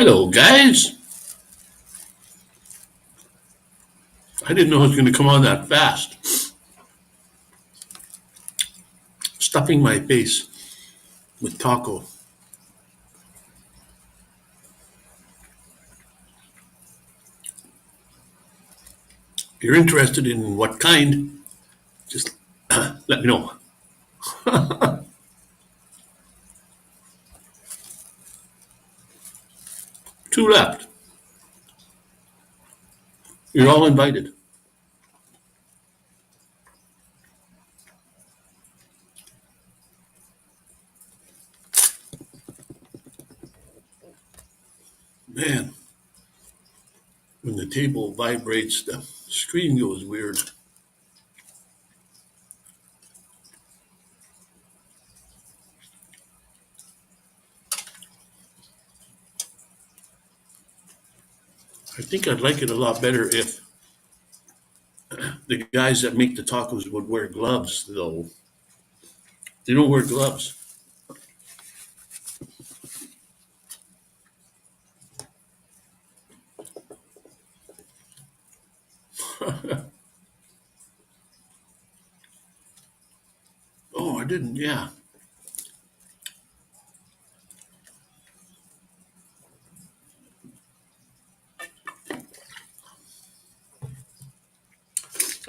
Hello, guys. I didn't know it was going to come on that fast. Stuffing my face with taco. If you're interested in what kind, just let me know. Two left. You're all invited. Man, when the table vibrates, the screen goes weird. I think I'd like it a lot better if the guys that make the tacos would wear gloves, though. They don't wear gloves. Oh, I didn't, yeah.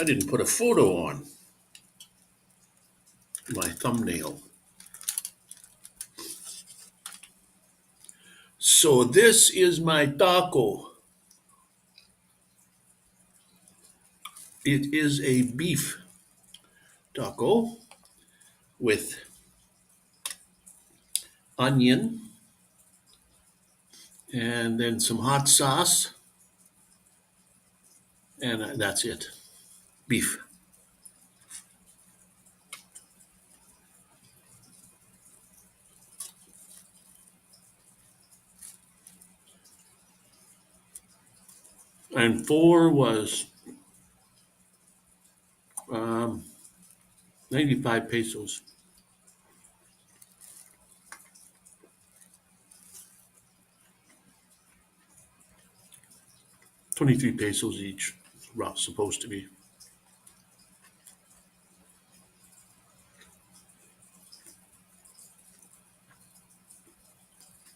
I didn't put a photo on my thumbnail. So this is my taco. It is a beef taco with onion and then some hot sauce, and that's it. Beef. And four was 95 pesos. $23 pesos each, supposed to be.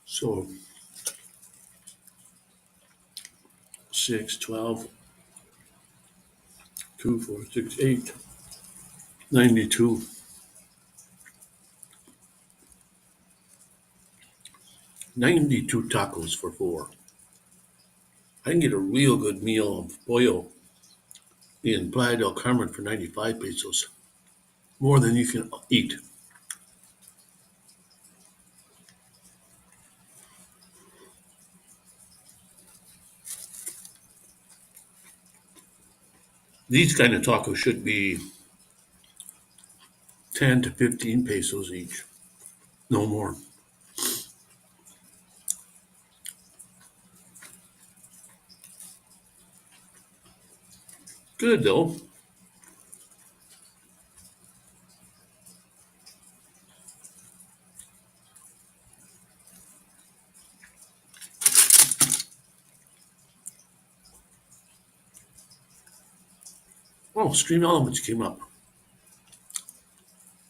So 6, 12, 2, 4, 6, 8, 92. 92 tacos for four. I can get a real good meal of pollo in Playa del Carmen for 95 pesos. More than you can eat. These kind of tacos should be 10 to 15 pesos each. No more. Good though. Oh, Stream Elements came up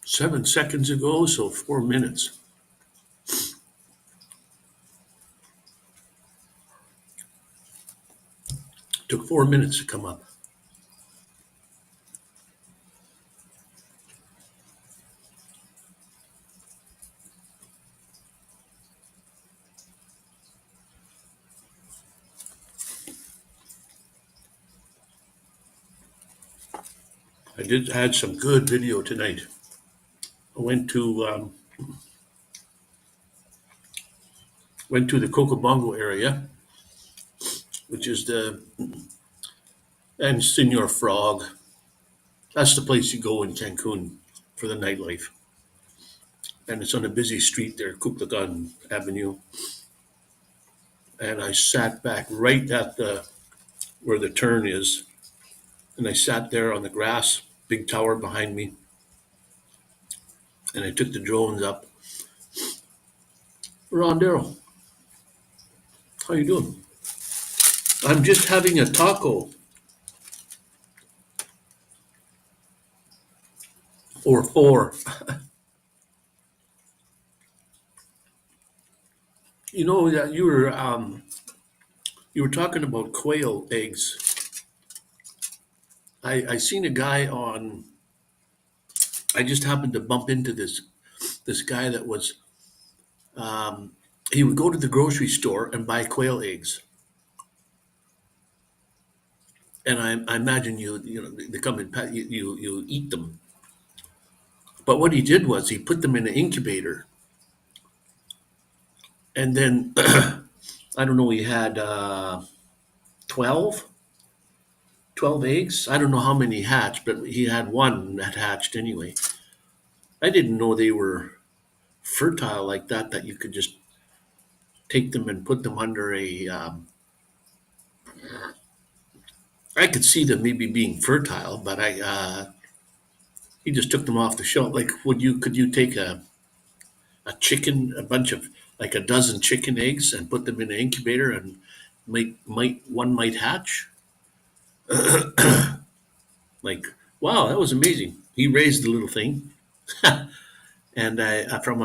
7 seconds ago, so 4 minutes. Took 4 minutes to come up. I did had some good video tonight. I went to the Cocobongo area, which is and Senor Frog. That's the place you go in Cancun for the nightlife. And it's on a busy street there, Cuclagan Avenue. And I sat back right at where the turn is. And I sat there on the grass, big tower behind me. And I took the drones up. Rondero. How you doing? I'm just having a taco or four. You know that you were talking about quail eggs. I seen a guy on. I just happened to bump into this guy that was. Um, he would go to the grocery store and buy quail eggs, and I imagine they come in you eat them. But what he did was he put them in an incubator, and then I don't know. He had 12, 12 eggs. I don't know how many hatched, but he had one that hatched anyway. I didn't know they were fertile like that. That you could just take them and put them under a. I could see them maybe being fertile, but he just took them off the shelf. Like, could you take a chicken, a bunch of like a dozen chicken eggs, and put them in an incubator, and might hatch? Like, wow, that was amazing. He raised the little thing, and from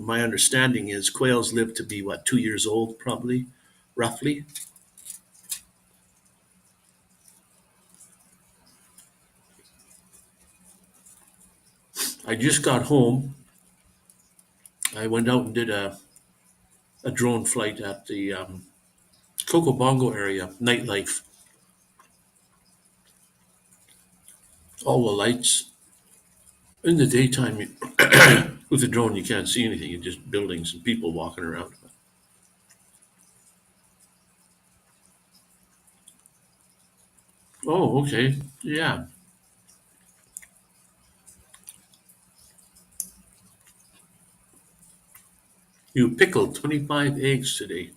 my understanding is quails live to be what 2 years old, probably, roughly. I just got home. I went out and did a drone flight at the Coco Bongo area, nightlife, all the lights. In the daytime, with the drone, you can't see anything. It's just buildings and people walking around. Oh, okay. Yeah. You pickled 25 eggs today.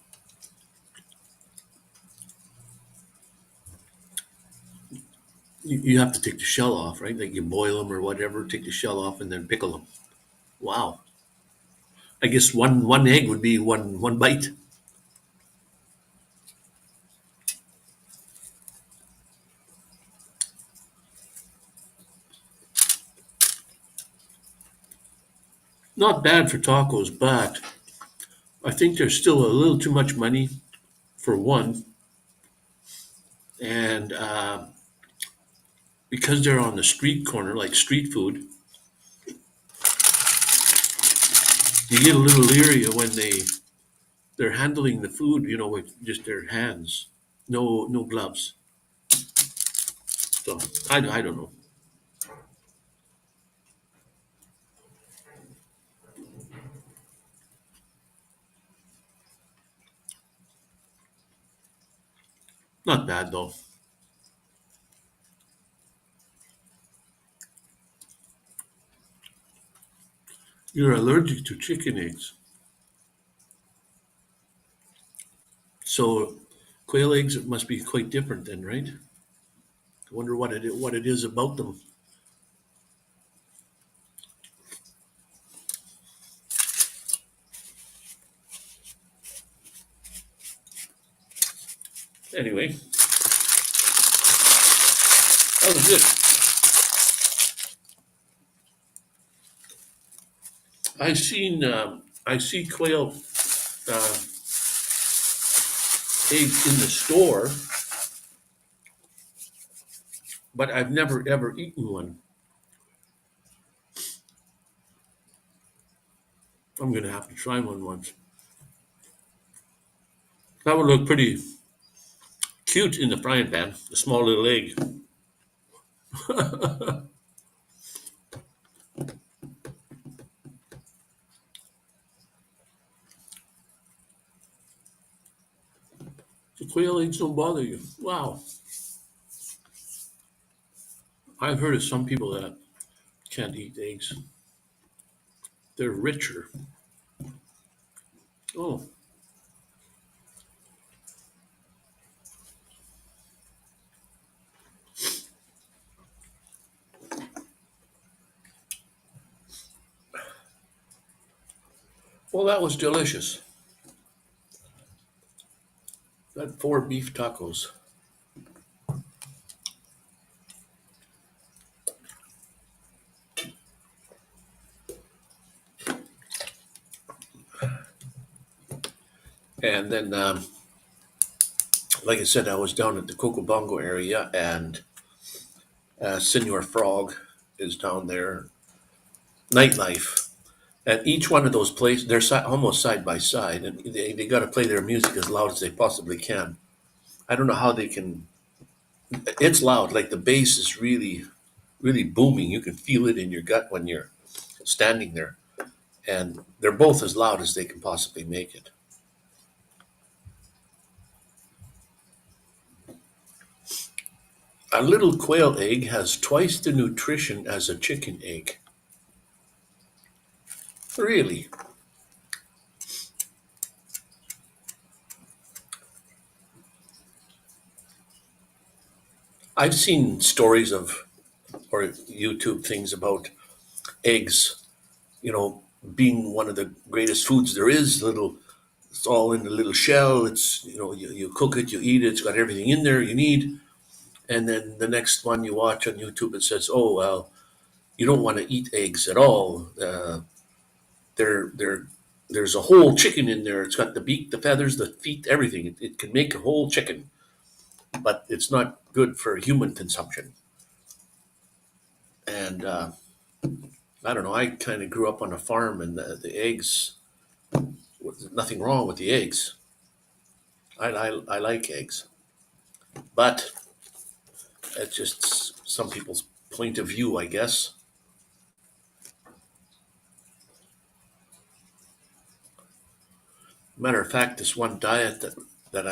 You have to take the shell off, right? Like you boil them or whatever, take the shell off and then pickle them. Wow. I guess one egg would be one bite. Not bad for tacos, but I think there's still a little too much money for one, and because they're on the street corner, like street food, you get a little leery when they're handling the food, with just their hands, no gloves. So I don't know. Not bad though. You're allergic to chicken eggs, so quail eggs must be quite different then, right? I wonder what it is about them. Anyway, that was it. I see quail uh, eggs in the store, but I've never ever eaten one. I'm gonna have to try one once. That would look pretty cute in the frying pan. A small little egg. The quail eggs don't bother you. Wow. I've heard of some people that can't eat eggs. They're richer. Oh, well, that was delicious. Got 4 beef tacos. And then, like I said, I was down at the Cocobongo area, and Senor Frog is down there. Nightlife. And each one of those places, they're almost side by side, and they got to play their music as loud as they possibly can. I don't know how they can. It's loud, like the bass is really, really booming. You can feel it in your gut when you're standing there. And they're both as loud as they can possibly make it. A little quail egg has twice the nutrition as a chicken egg. Really? I've seen stories of, or YouTube things about eggs, being one of the greatest foods there is. It's all in the little shell. It's, you cook it, you eat it. It's got everything in there you need. And then the next one you watch on YouTube, it says, "Oh well, you don't want to eat eggs at all. They're there's a whole chicken in there. It's got the beak, the feathers, the feet, everything. It can make a whole chicken, but it's not good for human consumption." And I don't know. I kind of grew up on a farm, and the eggs. There's nothing wrong with the eggs. I like eggs, but it's just some people's point of view, I guess. Matter of fact, this one diet that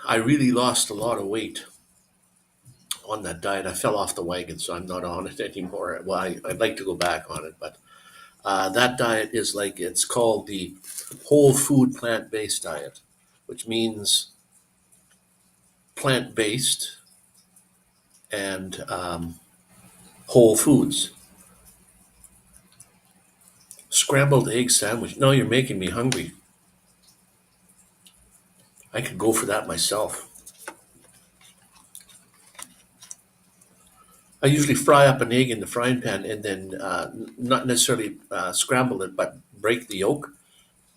I really lost a lot of weight on that diet. I fell off the wagon, so I'm not on it anymore. Well, I'd like to go back on it, but that diet is like, it's called the whole food plant-based diet, which means plant-based and whole foods. Scrambled egg sandwich. No, you're making me hungry. I could go for that myself. I usually fry up an egg in the frying pan, and then not necessarily scramble it, but break the yolk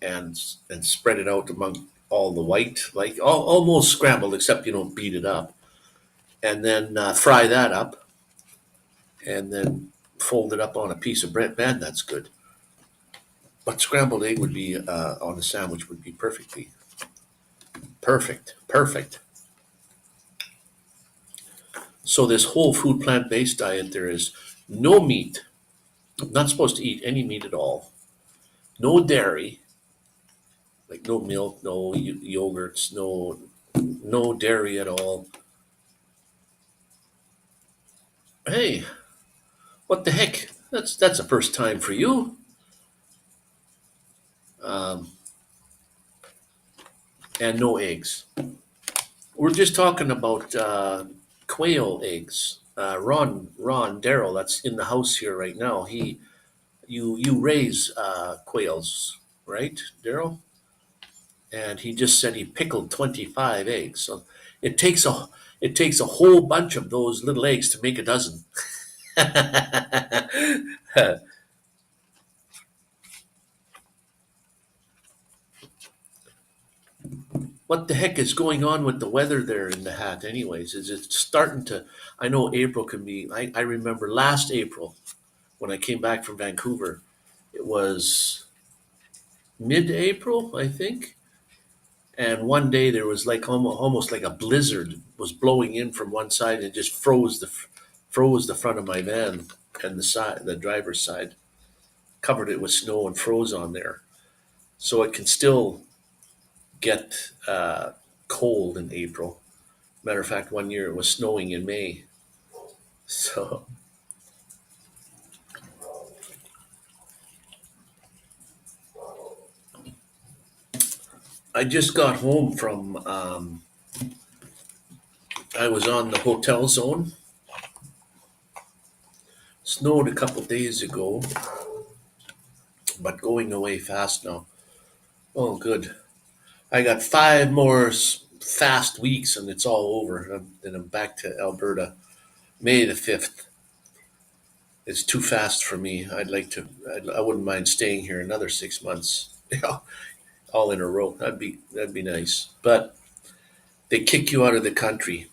and spread it out among all the white, like almost scrambled, except you don't beat it up. And then fry that up, and then fold it up on a piece of bread. Man, that's good. But scrambled egg would be on a sandwich would be perfect. So this whole food plant-based diet, there is no meat. I'm not supposed to eat any meat at all. No dairy, like no milk, no yogurts, no dairy at all. Hey, what the heck? That's a first time for you. Um, and no eggs. We're just talking about quail eggs. Ron Darrell, that's in the house here right now. You raise quails, right, Darrell? And he just said he pickled 25 eggs. So it takes a it takes a whole bunch of those little eggs to make a dozen. What the heck is going on with the weather there in the hat, anyways? Is it starting to? I know April can be. I remember last April when I came back from Vancouver. It was mid-April, I think. And one day there was like almost like a blizzard was blowing in from one side and just froze the front of my van and the driver's side, covered it with snow and froze on there. So it can still get cold in April. Matter of fact, one year it was snowing in May. So I just got home from. I was on the hotel zone. Snowed a couple days ago, but going away fast now. Oh, good. I got 5 more fast weeks and it's all over. Then I'm back to Alberta. May the 5th. It's too fast for me. I wouldn't mind staying here another 6 months. Yeah, all in a row. That'd be nice. But they kick you out of the country,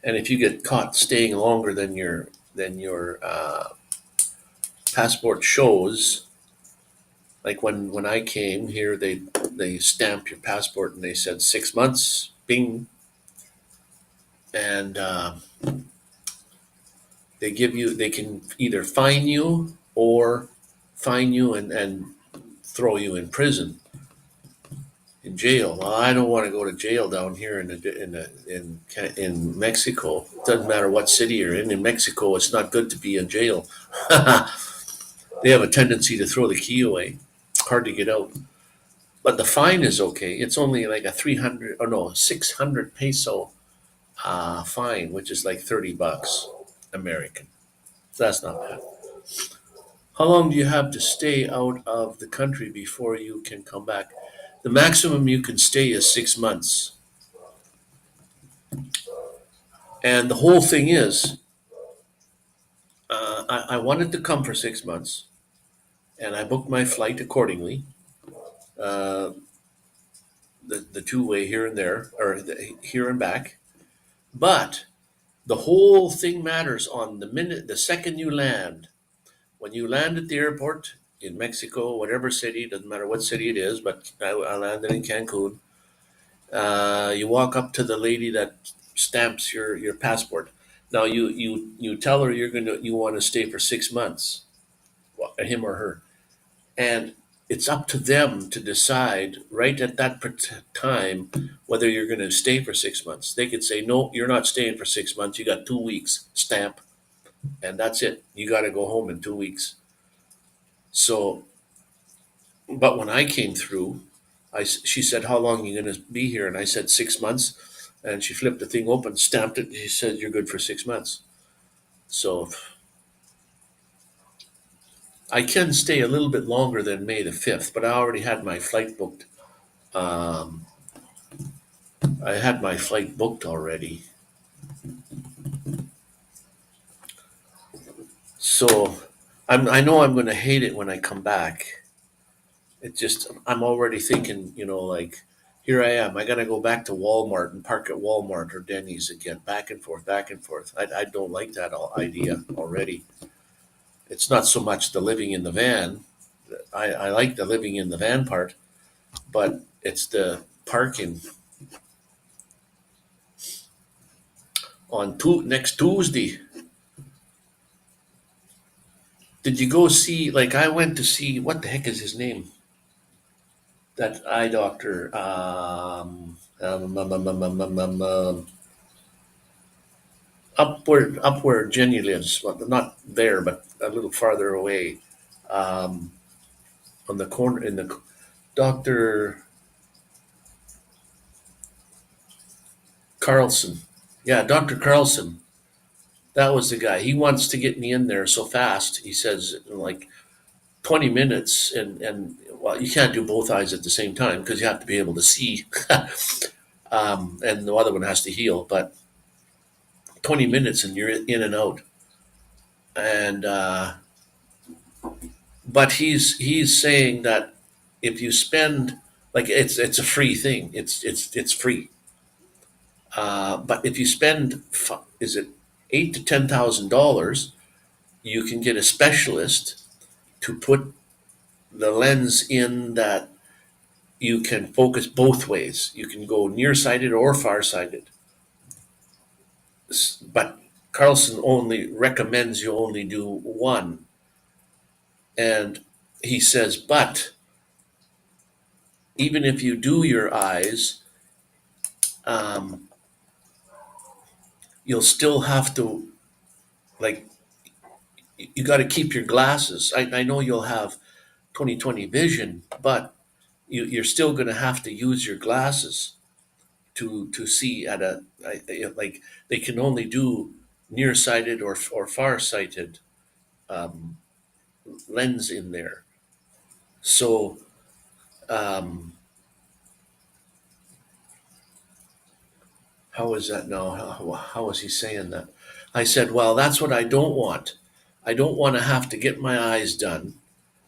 and if you get caught staying longer than your passport shows, like when I came here, they stamped your passport and they said 6 months, bing, and they can either fine you and throw you in prison, in jail. Well, I don't want to go to jail down here in Mexico. It doesn't matter what city you're in. In Mexico, it's not good to be in jail. They have a tendency to throw the key away. Hard to get out. But the fine is okay. It's only like a 300 or no 600 peso fine, which is like $30 American. So that's not bad. How long do you have to stay out of the country before you can come back? The maximum you can stay is 6 months. And the whole thing is, I wanted to come for 6 months, and I booked my flight accordingly. Uh, the two-way here and there, or here and back. But the whole thing matters on the second you land. When you land at the airport in Mexico, whatever city, doesn't matter what city it is, but I landed in Cancun. You walk up to the lady that stamps your passport. Now you tell her you want to stay for 6 months, him or her, and it's up to them to decide right at that time whether you're going to stay for 6 months. They could say no, you're not staying for 6 months. You got 2 weeks, stamp, and that's it. You got to go home in 2 weeks. So, but when I came through, she said, "How long are you going to be here?" And I said 6 months. And she flipped the thing open, stamped it. She said, "You're good for 6 months." So I can stay a little bit longer than May the 5th, but I already had my flight booked. Um, I had my flight booked already. So I know I'm going to hate it when I come back. I'm already thinking, like, here I am. I got to go back to Walmart and park at Walmart or Denny's again, back and forth, back and forth. I don't like that idea already. It's not so much the living in the van. I like the living in the van part, but it's the parking on next Tuesday. Did you go see? Like I went to see what the heck is his name? That eye doctor. Up where Jenny lives, well, not there, but a little farther away, um, on the corner in the Doctor Carlson. Yeah, Doctor Carlson. That was the guy. He wants to get me in there so fast. He says like 20 minutes, and well, you can't do both eyes at the same time because you have to be able to see, and the other one has to heal. But 20 minutes and you're in and out. And but he's saying that if you spend, like, it's a free thing. It's free. But if you spend, is it $8,000 to $10,000, you can get a specialist to put the lens in that you can focus both ways. You can go nearsighted or farsighted. But Carlson only recommends you only do one. And he says, but even if you do your eyes, um, you'll still have to, like, you got to keep your glasses. I know you'll have 20/20 vision, but you're still going to have to use your glasses to see at like they can only do nearsighted or farsighted um, lens in there. So um, How is that now? How is he saying that? I said, well, that's what I don't want. I don't want to have to get my eyes done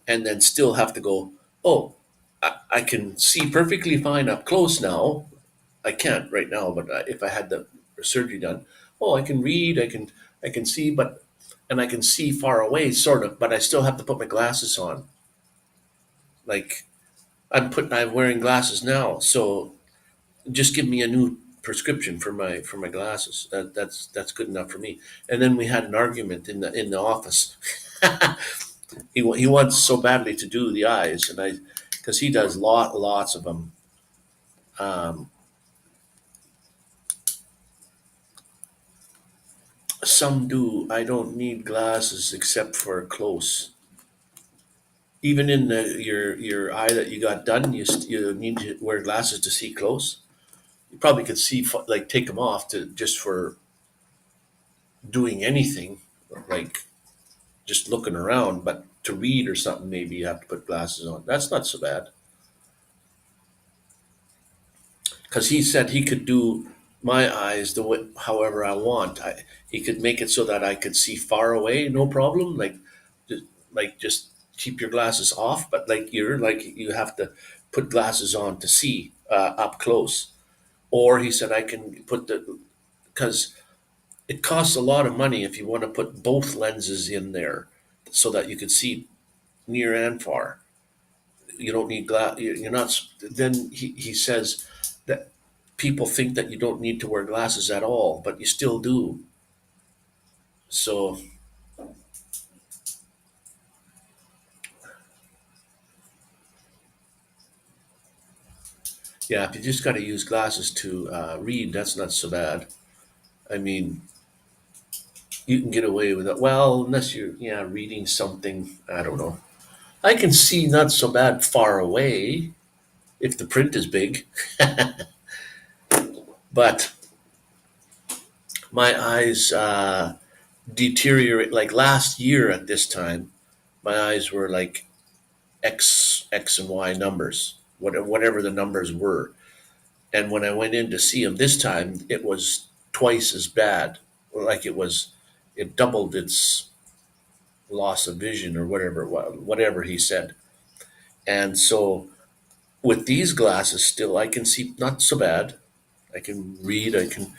and then still have to go, oh, I can see perfectly fine up close now. I can't right now, but if I had the surgery done, oh, I can read, I can see, but and I can see far away, sort of, but I still have to put my glasses on. Like I'm wearing glasses now, so just give me a new prescription for my glasses. That's good enough for me. And then we had an argument in the office. He wants so badly to do the eyes, and I because he does lots of them. Um, some do. I don't need glasses except for close. Even in your eye that you got done, you need to wear glasses to see close. You probably could see like take them off to just for doing anything, like just looking around. But to read or something, maybe you have to put glasses on. That's not so bad. Because he said he could do my eyes the way however I want. He could make it so that I could see far away, no problem. Just, just keep your glasses off, but like you have to put glasses on to see up close. Or he said I can put the because it costs a lot of money if you want to put both lenses in there so that you could see near and far. You don't need glass. You're not. Then he says that people think that you don't need to wear glasses at all, but you still do. So yeah, if you just got to use glasses to read, that's not so bad. I mean, you can get away with it. Well, unless you're reading something. I don't know. I can see not so bad far away if the print is big, but my eyes deteriorate. Like last year at this time, my eyes were like X and Y numbers, whatever the numbers were. And when I went in to see him this time, it was twice as bad. Like it doubled its loss of vision or whatever whatever he said. And so with these glasses, still I can see not so bad. I can read. I can.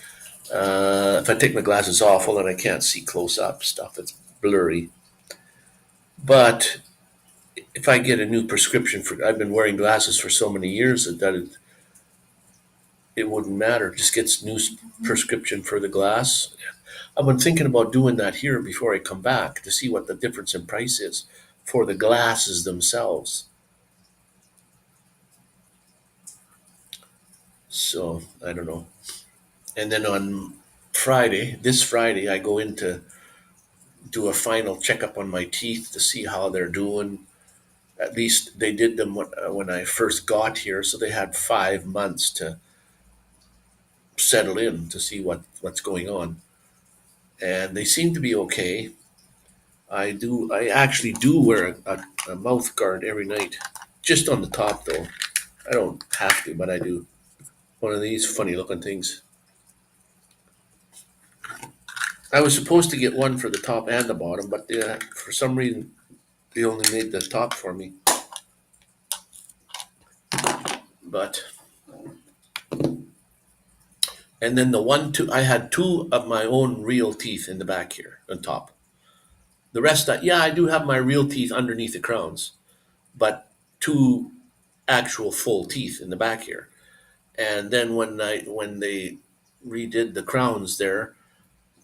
If I take my glasses off, well, then I can't see close up stuff. It's blurry. But if I get a new prescription for, I've been wearing glasses for so many years that it wouldn't matter. Just gets new prescription for the glass. I've been thinking about doing that here before I come back to see what the difference in price is for the glasses themselves. So I don't know. And then on this Friday, I go in to do a final checkup on my teeth to see how they're doing. At least they did them when I first got here, so they had 5 months to settle in to see what's going on, and they seem to be okay. I actually do wear a mouth guard every night, just on the top though. I don't have to, but I do. One of these funny looking things. I was supposed to get one for the top and the bottom, but for some reason they only made the top for me. But and then I had two of my own real teeth in the back here on top. The rest, I do have my real teeth underneath the crowns, but two actual full teeth in the back here. And then when they redid the crowns there,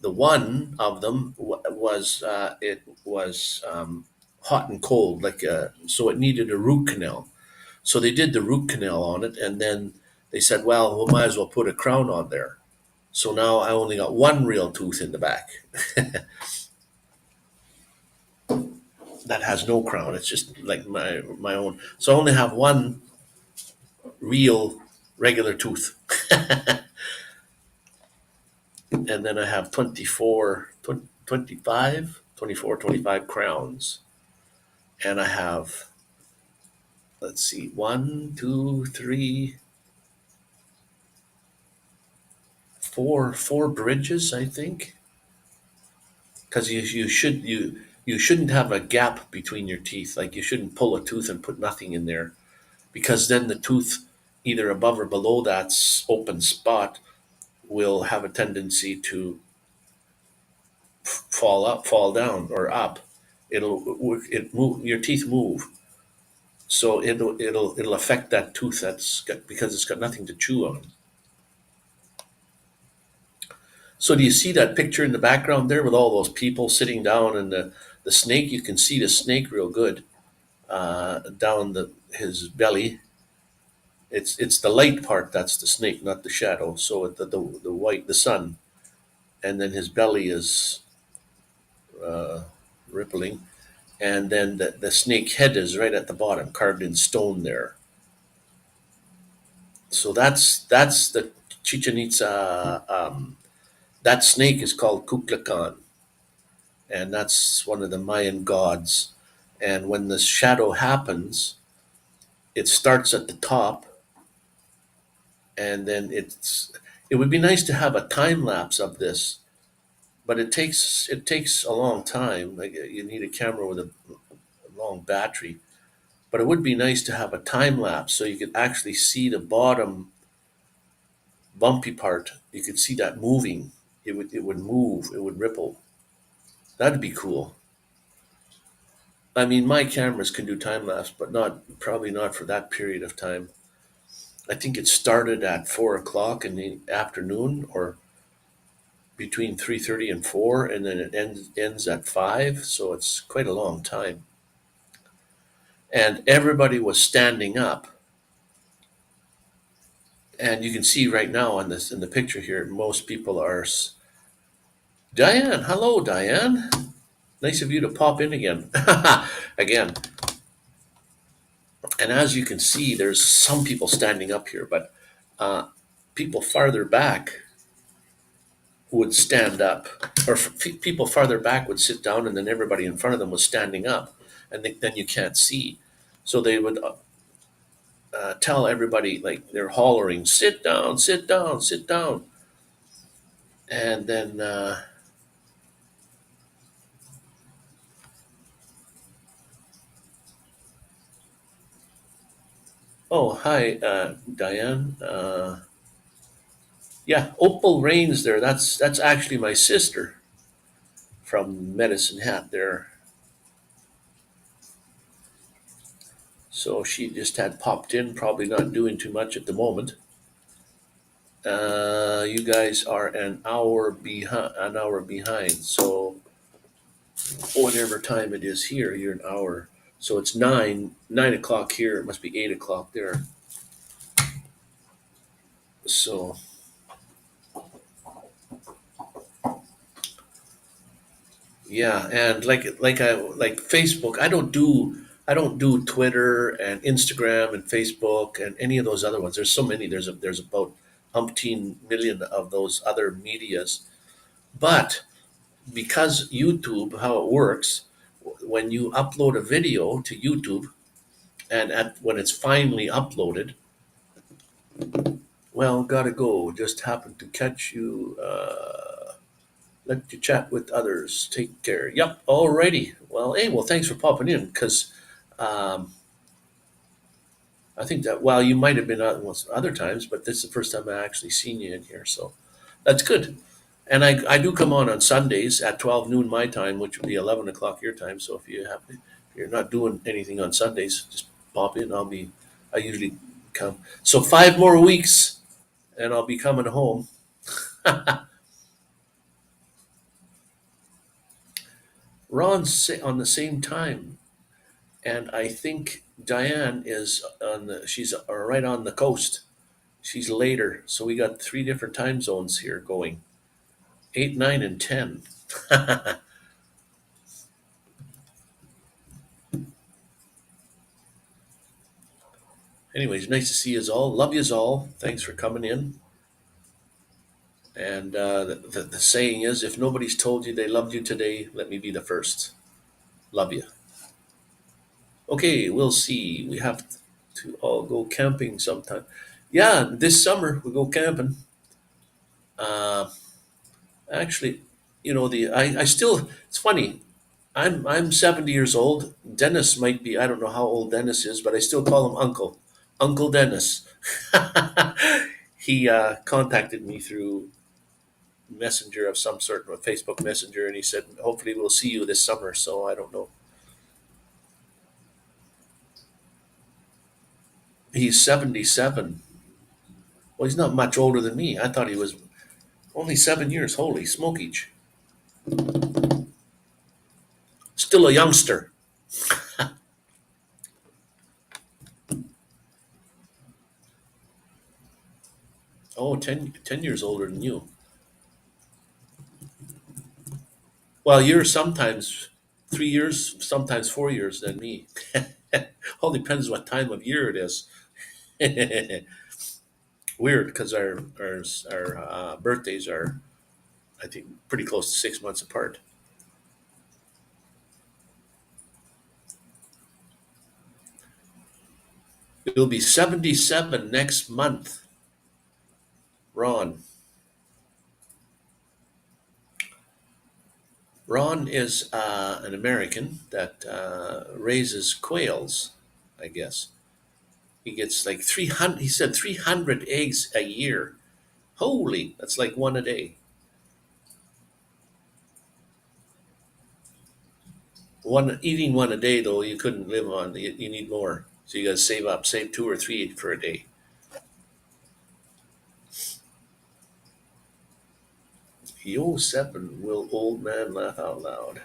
the one of them was hot and cold, so it needed a root canal. So they did the root canal on it, and then they said, well, we might as well put a crown on there. So now I only got one real tooth in the back that has no crown. It's just like my own. So I only have one real regular tooth. And then I have 25 crowns. And I have, let's see, 1, 2, 3, four bridges, I think, because you shouldn't have a gap between your teeth. Like you shouldn't pull a tooth and put nothing in there, because then the tooth, either above or below that open spot, will have a tendency to fall down, or up. Your teeth move, so it'll affect that tooth because it's got nothing to chew on. So do you see that picture in the background there with all those people sitting down, and the snake? You can see the snake real good down his belly. It's the light part that's the snake, not the shadow. So the white, the sun, and then his belly is uh, rippling, and then the snake head is right at the bottom, carved in stone there. So that's the Chichen Itza. That snake is called Kukulkan, and that's one of the Mayan gods. And when the shadow happens, it starts at the top, and then it would be nice to have a time lapse of this, but it takes a long time. Like you need a camera with a long battery, but it would be nice to have a time lapse so you could actually see the bottom bumpy part. You could see that moving. It would move. It would ripple. That'd be cool. I mean, my cameras can do time lapse, but probably not for that period of time. I think it started at 4 o'clock in the afternoon, or between 3:30 and 4, and then it ends at 5. So it's quite a long time. And everybody was standing up, and you can see right now on this in the picture here, most people are. Diane, hello, Diane. Nice of you to pop in again. Again. And as you can see, there's some people standing up here, but people farther back would stand up, or people farther back would sit down, and then everybody in front of them was standing up, and then you can't see. So they would tell everybody, like they're hollering, "Sit down, sit down, sit down," and then. Oh, hi, Diane. Yeah, Opal Rains there. That's actually my sister from Medicine Hat there. So she just had popped in, probably not doing too much at the moment. You guys are an hour behind. So whatever time it is here, you're an hour. So it's 9 o'clock here. It must be 8 o'clock there. So yeah, and like Facebook, I don't do Twitter and Instagram and Facebook and any of those other ones. There's so many. There's about umpteen million of those other medias. But because YouTube, how it works, when you upload a video to YouTube, and when it's finally uploaded, well, gotta go. Just happened to catch you. Let you chat with others. Take care. Yep. Alrighty. Well, hey, well, thanks for popping in, because um, I think that, well, you might have been on other times, but this is the first time I actually seen you in here. So that's good. And I do come on Sundays at 12 noon my time, which would be 11 o'clock your time. So if you're not doing anything on Sundays, just pop in. I usually come. So 5 more weeks and I'll be coming home. Ron's on the same time. And I think Diane is she's right on the coast. She's later. So we got 3 different time zones here going. 8, 9, and 10. Anyways, nice to see you all. Love you all. Thanks for coming in. And the saying is, if nobody's told you they loved you today, let me be the first. Love you. Okay, we'll see. We have to all go camping sometime. Yeah, this summer we go camping. Uh, actually, I still, it's funny. I'm 70 years old. Dennis might be, I don't know how old Dennis is, but I still call him Uncle. Uncle Dennis. He contacted me through messenger of some sort, a Facebook messenger, and he said, hopefully we'll see you this summer. So I don't know. He's 77. Well, he's not much older than me. I thought he was only 7 years. Holy smokage. Still a youngster. Oh, 10 years older than you. Well, you're sometimes 3 years, sometimes 4 years than me. All depends what time of year it is. Weird, because our birthdays are, I think, pretty close to 6 months apart. It'll be 77 next month. Ron. Ron is an American that raises quails, I guess. He gets like 300, he said 300 eggs a year. Holy, that's like one a day. One eating one a day though, you couldn't live on. You need more, so you got to save up, save two or three for a day. Yo seven, will old man laugh out loud?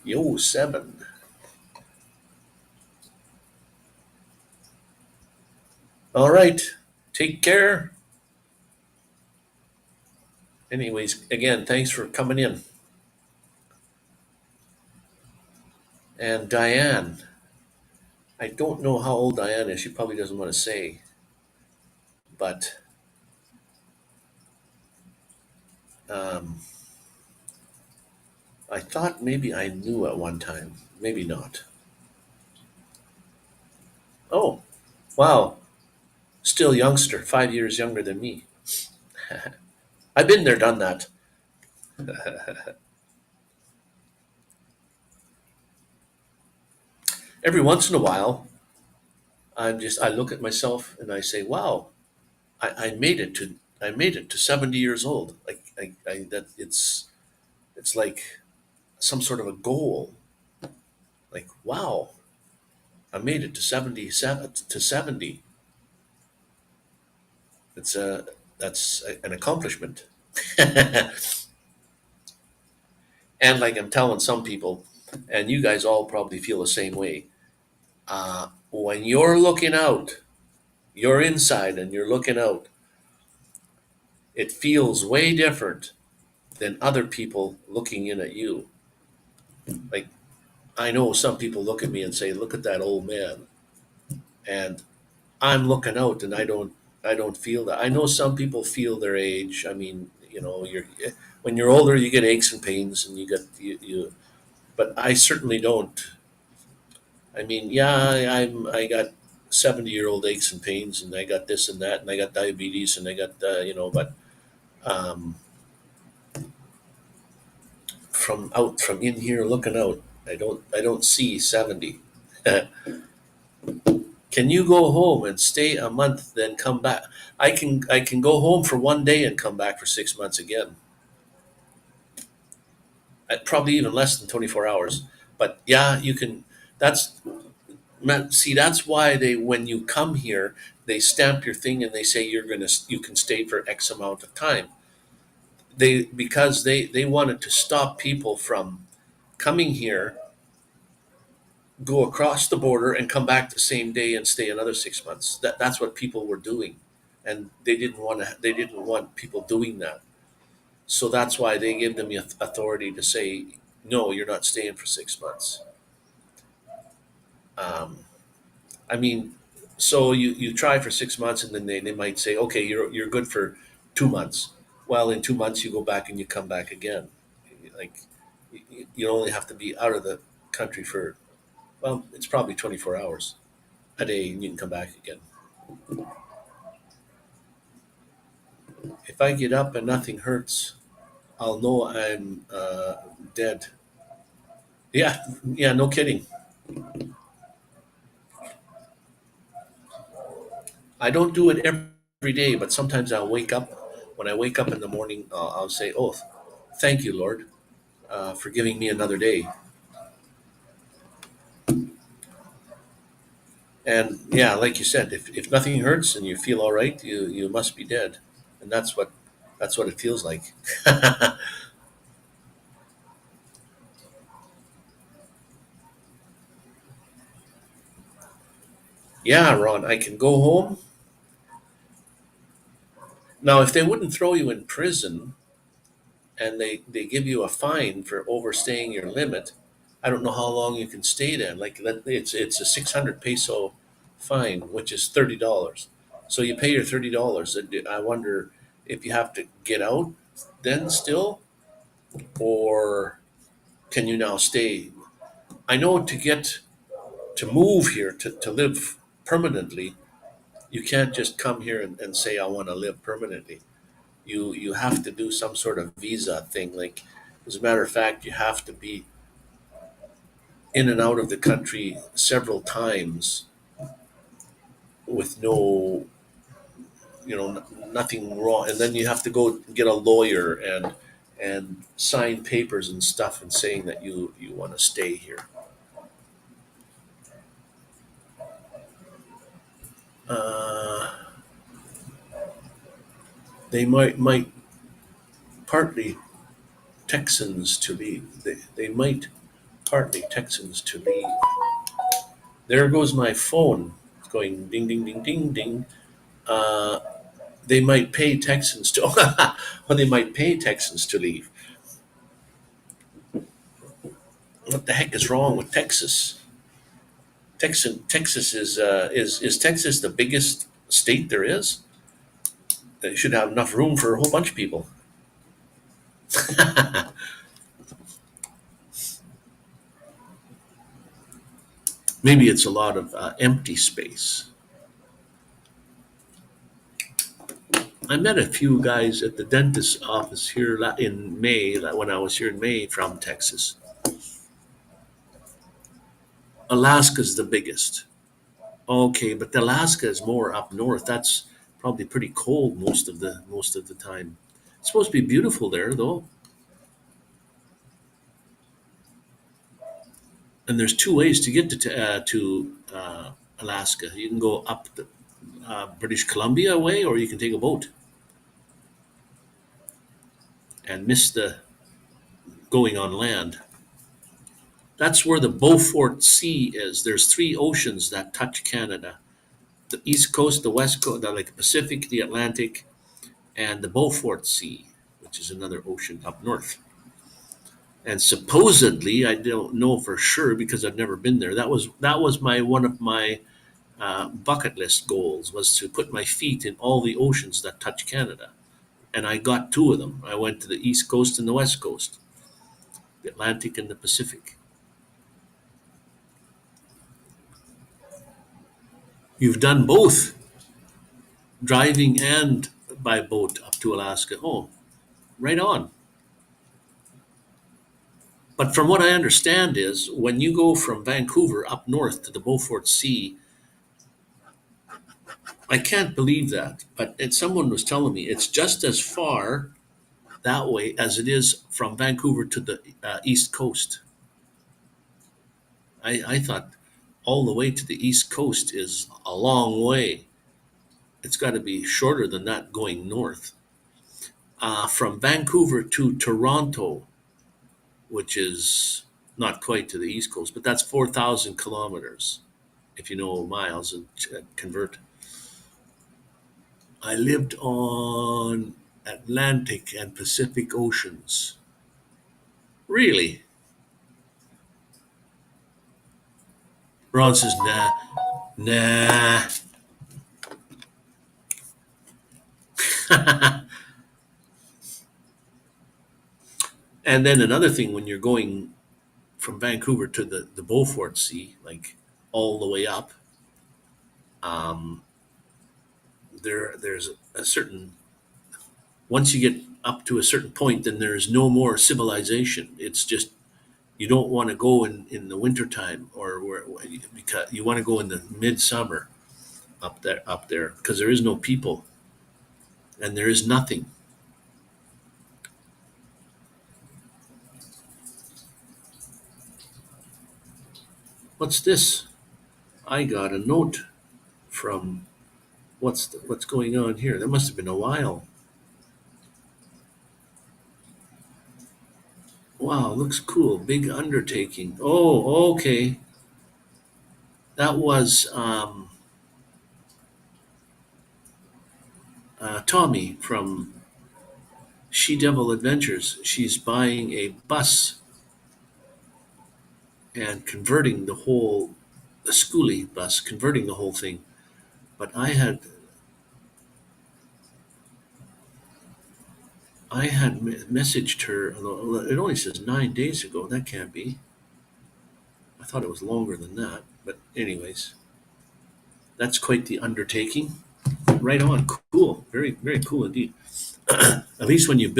Yo seven. All right, take care. Anyways, again, thanks for coming in. And Diane, I don't know how old Diane is. She probably doesn't want to say, but um, I thought maybe I knew at one time. Maybe not. Oh, wow. Still youngster, 5 years younger than me. I've been there, done that. Every once in a while, I look at myself and I say, "Wow, I made it to 70 years old." That it's like some sort of a goal. Like, wow, I made it to 77 to 70. That's an accomplishment. And like I'm telling some people, and you guys all probably feel the same way. When you're looking out, you're inside and you're looking out, it feels way different than other people looking in at you. Like, I know some people look at me and say, "Look at that old man," and I'm looking out and I don't feel that. I know some people feel their age. I mean, you're when you're older, you get aches and pains, and you. But I certainly don't. I mean, yeah, I got 70-year-old aches and pains, and I got this and that, and I got diabetes, and I got but um, from in here looking out, I don't see 70. Can you go home and stay a month, then come back? I can go home for one day and come back for 6 months again. Probably even less than 24 hours. But yeah, you can. That's see. That's why they when you come here, they stamp your thing and they say you can stay for X amount of time. Because they wanted to stop people from coming here, go across the border, and come back the same day and stay another 6 months. That's what people were doing, and they didn't want people doing that. So that's why they give them the authority to say, no, you're not staying for 6 months. Um, I mean, so you try for 6 months, and then they might say, okay, you're good for 2 months. Well, in 2 months you go back and you come back again. Like you only have to be out of the country for, well, it's probably 24 hours a day, and you can come back again. If I get up and nothing hurts, I'll know I'm dead. Yeah, yeah, no kidding. I don't do it every day, but sometimes I'll wake up. When I wake up in the morning, I'll say, "Oh, thank you, Lord, for giving me another day." And yeah, like you said, if nothing hurts and you feel all right, you must be dead, and that's what it feels like. Yeah, Ron, I can go home now. If they wouldn't throw you in prison and they give you a fine for overstaying your limit, I don't know how long you can stay there. Like it's a 600 peso fine, which is $30. So you pay your $30. I wonder if you have to get out then still, or can you now stay? I know to move here to live permanently, you can't just come here and say I want to live permanently. You have to do some sort of visa thing. Like as a matter of fact, you have to be in and out of the country several times with no, nothing wrong, and then you have to go get a lawyer and sign papers and stuff and saying that you want to stay here. Uh, they might partly Texans to leave. They might partly Texans to leave. There goes my phone. It's going ding ding ding ding ding. Uh, they might pay Texans to well, they might pay Texans to leave. What the heck is wrong with Texas? Texas is Texas the biggest state there is? They should have enough room for a whole bunch of people. Maybe it's a lot of empty space. I met a few guys at the dentist's office here in May, when I was here in May from Texas. Alaska's the biggest. Okay, but Alaska is more up north. That's probably pretty cold most of the time. It's supposed to be beautiful there though. And there's two ways to get to Alaska. You can go up the British Columbia way, or you can take a boat and miss the going on land. That's where the Beaufort Sea is. There's three oceans that touch Canada: the East Coast, the West Coast, like the Pacific, the Atlantic, and the Beaufort Sea, which is another ocean up north. And supposedly, I don't know for sure because I've never been there. That was my one of my bucket list goals was to put my feet in all the oceans that touch Canada, and I got two of them. I went to the East Coast and the West Coast, the Atlantic and the Pacific. You've done both, driving and by boat up to Alaska. Oh, right on. But from what I understand is when you go from Vancouver up north to the Beaufort Sea, I can't believe that, but someone was telling me it's just as far that way as it is from Vancouver to the East Coast. I thought all the way to the East Coast is a long way. It's got to be shorter than that going north. From Vancouver to Toronto, which is not quite to the East Coast, but that's 4,000 kilometers if you know miles and convert. I lived on Atlantic and Pacific Oceans. Really? Ron says, nah, nah. And then another thing, when you're going from Vancouver to the Beaufort Sea, like all the way up, um, there's a certain once you get up to a certain point, then there's no more civilization. It's just, you don't want to go in the wintertime, or because you want to go in the midsummer up there, because there is no people and there is nothing. What's this? I got a note from, what's going on here? That must have been a while. Wow, looks cool. Big undertaking. Oh, okay. That was Tommy from She Devil Adventures. She's buying a bus and converting the whole, a schoolie bus, converting the whole thing. But I had messaged her. It only says 9 days ago. That can't be. I thought it was longer than that. But anyways, that's quite the undertaking. Right on. Cool. Very, very cool indeed. At least um, when you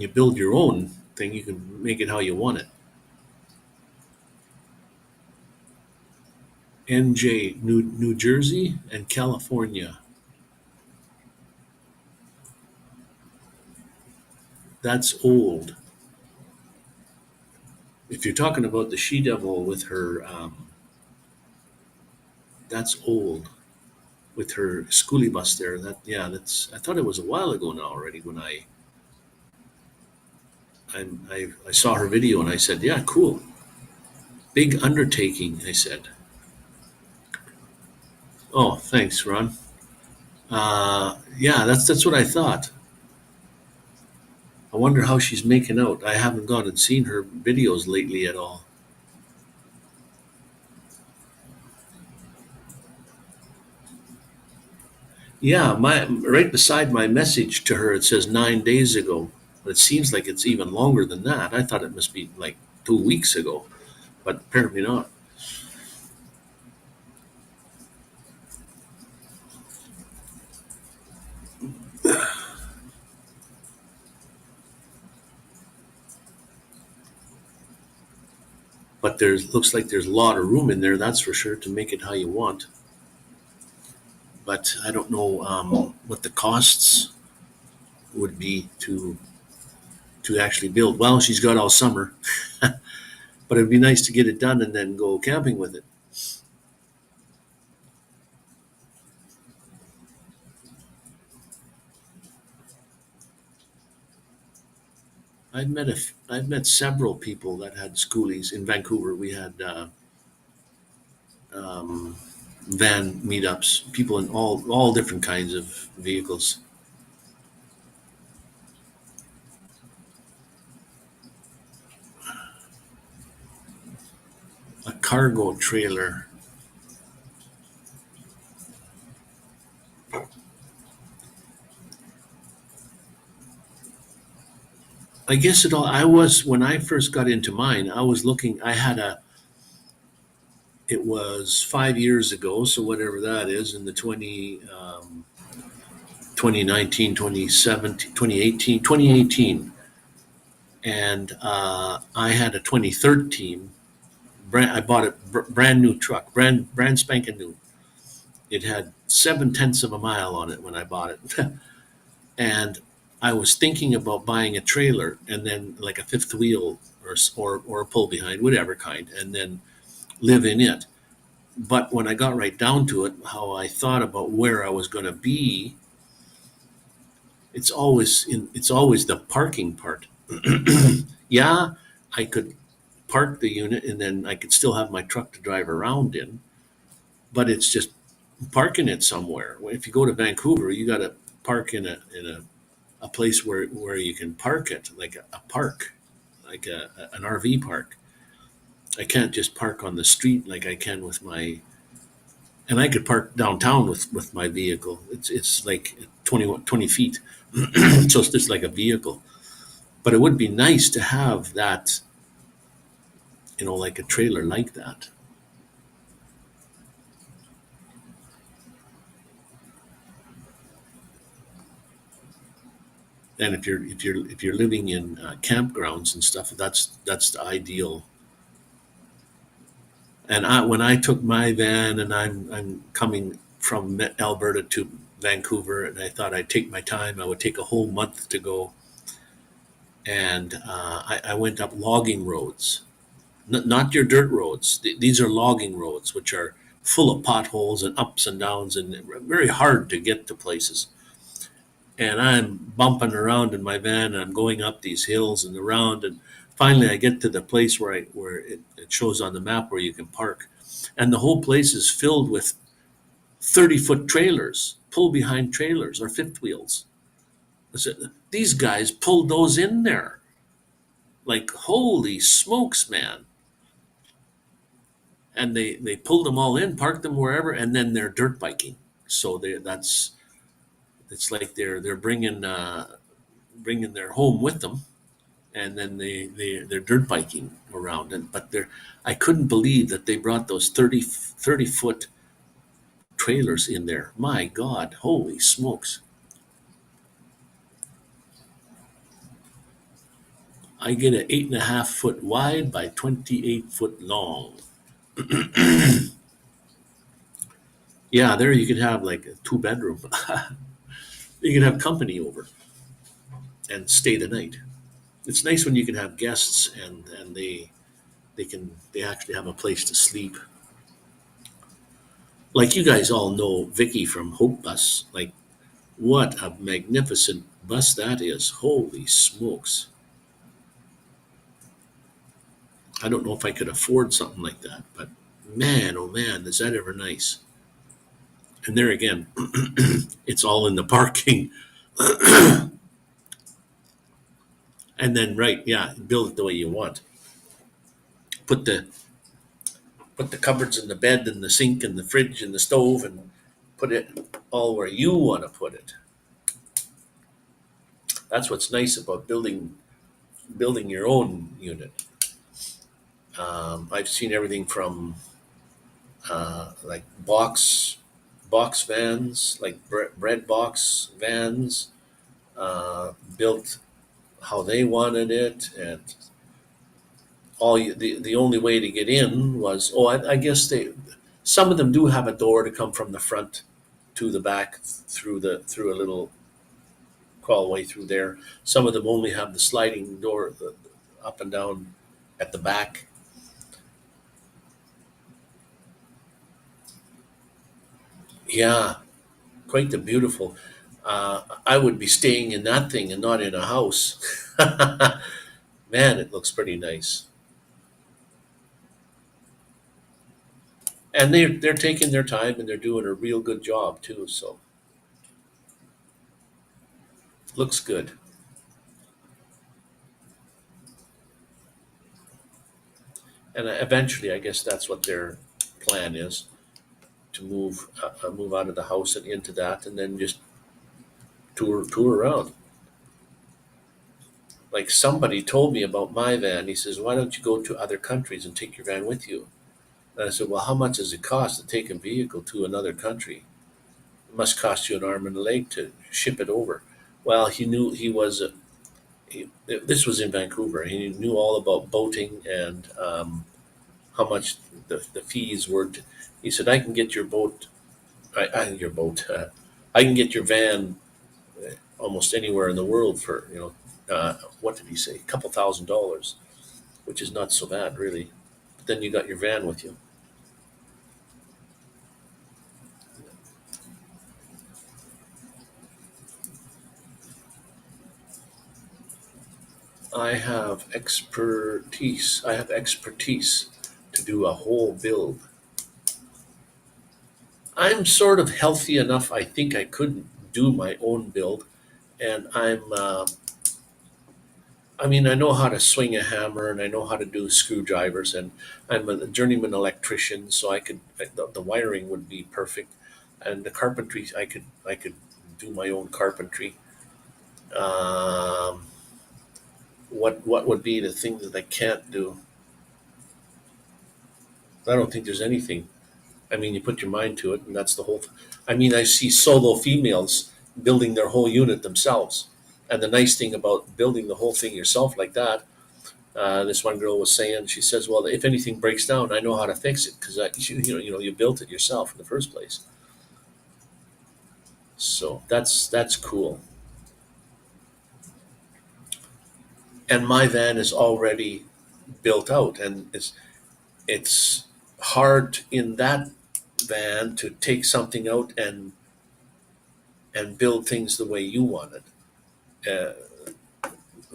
build your own thing, you can make it how you want it. NJ, New Jersey and California. That's old. If you're talking about the She Devil with her, that's old. With her schoolie bus there. That, yeah, that's. I thought it was a while ago now already when I saw her video and I said, yeah, cool, big undertaking. I said, oh, thanks, Ron. Yeah, that's what I thought. I wonder how she's making out. I haven't gone and seen her videos lately at all. Yeah, my right beside my message to her, it says 9 days ago. But it seems like it's even longer than that. I thought it must be like 2 weeks ago, but apparently not. But there's looks like there's a lot of room in there, that's for sure, to make it how you want. But I don't know what the costs would be to actually build. Well, she's got all summer, but it'd be nice to get it done and then go camping with it. I've met several people that had schoolies in Vancouver. We had um, van meetups, people in all different kinds of vehicles. A cargo trailer. I guess it all. I was when I first got into mine. I was looking. I had a. It was 5 years ago, so whatever that is, in the 2019, 2017, 2018, and I had a 2013 brand. I bought a brand new truck, brand spanking new. It had 7/10 of a mile on it when I bought it, and I was thinking about buying a trailer and then like a fifth wheel or a pull behind, whatever kind, and then live in it. But when I got right down to it, how I thought about where I was going to be, it's always the parking part. Yeah, I could park the unit and then I could still have my truck to drive around in, but it's just parking it somewhere. If you go to Vancouver, you got to park in a place where you can park it, like a park, like an RV park. I can't just park on the street like I can with my, and I could park downtown with my vehicle. It's like 20 feet, so it's just like a vehicle. But it would be nice to have that, like a trailer like that. And if you're living in campgrounds and stuff, that's the ideal. And when I took my van, and I'm coming from Alberta to Vancouver, and I thought I'd take my time. I would take a whole month to go, and I went up logging roads, not your dirt roads. These are logging roads, which are full of potholes and ups and downs, and very hard to get to places. And I'm bumping around in my van, and I'm going up these hills and around, and finally I get to the place where it shows on the map where you can park, and the whole place is filled with 30-foot trailers, pull behind trailers or fifth wheels. I said, these guys pulled those in there. Like, holy smokes, man. And they pulled them all in, parked them wherever, and then they're dirt biking. So it's like they're bringing their home with them, and then they're dirt biking around. But I couldn't believe that they brought those 30-foot trailers in there. My God, holy smokes. I get an 8.5-foot wide by 28-foot long. Yeah, there you could have like a 2-bedroom. You can have company over and stay the night. It's nice when you can have guests, and they actually have a place to sleep. Like you guys all know Vicky from Hope Bus. Like, what a magnificent bus that is. Holy smokes. I don't know if I could afford something like that, but man, oh man, is that ever nice. And there again, it's all in the parking. And then, right, yeah, build it the way you want. Put the cupboards and the bed and the sink and the fridge and the stove, and put it all where you want to put it. That's what's nice about building your own unit. I've seen everything from like box vans, like bread box vans, built how they wanted it, and the only way to get in was, I guess some of them do have a door to come from the front to the back through a little crawlway through there. Some of them only have the sliding door up and down at the back. Yeah, quite the beautiful. I would be staying in that thing and not in a house. Man, it looks pretty nice. And they're taking their time, and they're doing a real good job too. So looks good. And eventually, I guess that's what their plan is, to move out of the house and into that, and then just tour around. Like, somebody told me about my van. He says, "Why don't you go to other countries and take your van with you?" And I said, "Well, how much does it cost to take a vehicle to another country? It must cost you an arm and a leg to ship it over." Well, he knew this was in Vancouver. He knew all about boating, and how much the fees were. He said, "I can get your boat. Your boat. I can get your van almost anywhere in the world for, what did he say? A couple $1,000, which is not so bad, really. But then you got your van with you." I have expertise. I have expertise to do a whole build. I'm sort of healthy enough. I think I could do my own build, and I mean, I know how to swing a hammer, and I know how to do screwdrivers, and I'm a journeyman electrician, so the wiring would be perfect, and the carpentry, I could do my own carpentry. Um, what would be the thing that I can't do? I don't think there's anything. I mean, you put your mind to it, and that's the whole. I mean, I see solo females building their whole unit themselves. And the nice thing about building the whole thing yourself like that, this one girl was saying, she says, "Well, if anything breaks down, I know how to fix it because you built it yourself in the first place." So that's cool. And my van is already built out, and it's hard in that van to take something out and build things the way you want it.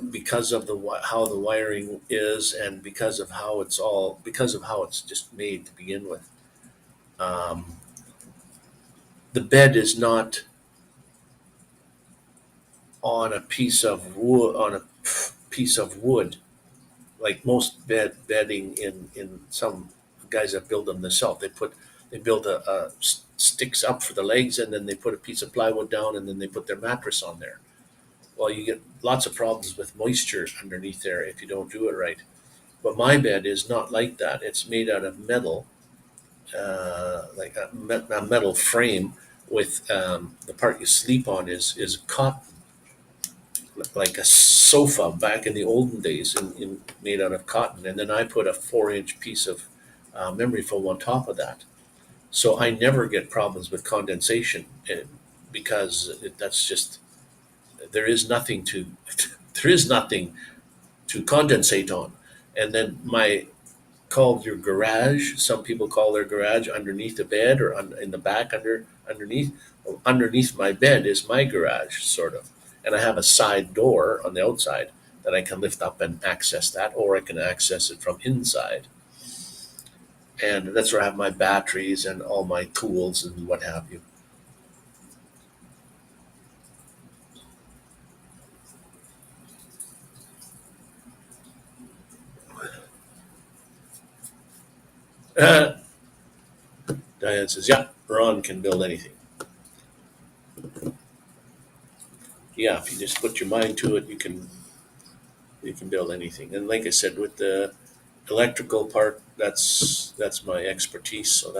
Because of how the wiring is, and because of how it's just made to begin with. Um, the bed is not on a piece of wood like most bedding in some guys that build them themselves. They build a sticks up for the legs, and then they put a piece of plywood down, and then they put their mattress on there. Well, you get lots of problems with moisture underneath there if you don't do it right. But my bed is not like that. It's made out of metal, like a metal frame with the part you sleep on is cotton, like a sofa back in the olden days, made out of cotton. And then I put a 4-inch piece of memory foam on top of that. So I never get problems with condensation because that's just, there is nothing to, there is nothing to condensate on. And then called your garage. Some people call their garage underneath the bed or in the back underneath. Well, underneath my bed is my garage, sort of. And I have a side door on the outside that I can lift up and access that, or I can access it from inside. And that's where I have my batteries and all my tools and what have you. Uh, Diane says, "Yeah, Ron can build anything. Yeah, if you just put your mind to it, you can build anything." And like I said, with the electrical part, that's my expertise. So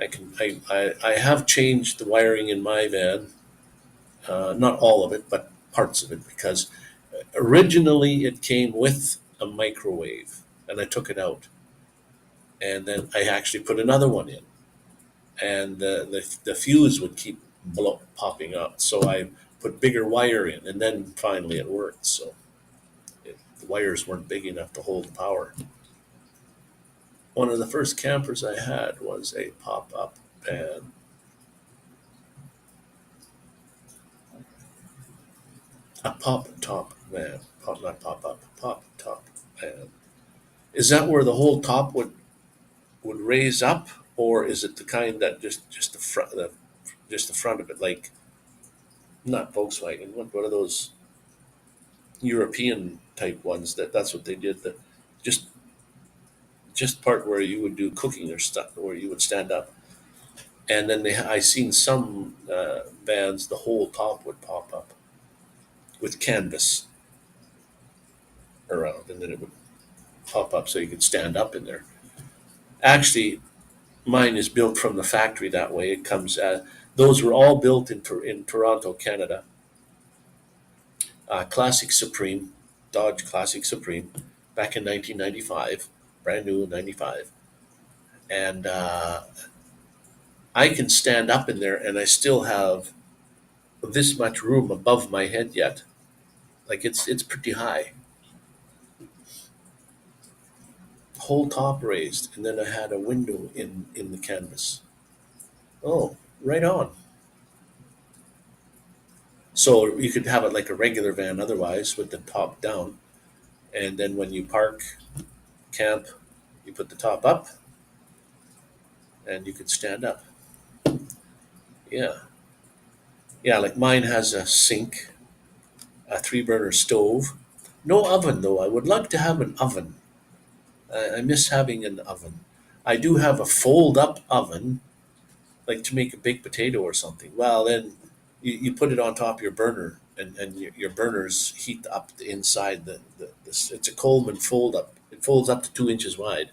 I have changed the wiring in my van, not all of it, but parts of it, because originally it came with a microwave, and I took it out, and then I actually put another one in, and the fuse would keep popping up, so I put bigger wire in, and then finally it worked. So the wires weren't big enough to hold the power. One of the first campers I had was a pop-up van. A pop-top van. Not pop-up, pop-top van. Is that where the whole top would raise up, or is it the kind that just the front of it, like not Volkswagen? What are those European type ones? That's what they did. The just just part where you would do cooking or stuff, where you would stand up, and then I seen some vans the whole top would pop up with canvas around, and then it would pop up so you could stand up in there. Actually, mine is built from the factory that way. It comes. Those were all built in Toronto, Canada. Classic Supreme, Dodge Classic Supreme, back in 1995, brand new in '95, and I can stand up in there, and I still have this much room above my head yet. Like it's pretty high, whole top raised, and then I had a window in the canvas. Oh, right on. So you could have it like a regular van otherwise with the top down, and then when you park, camp, you put the top up, and you could stand up. Yeah, yeah. Like mine has a sink, a 3 burner stove, no oven though. I would like to have an oven. I miss having an oven. I do have a fold up oven, like to make a baked potato or something. Well, then you put it on top of your burner, and your burners heat up the inside. It's a Coleman fold up. It folds up to 2 inches wide,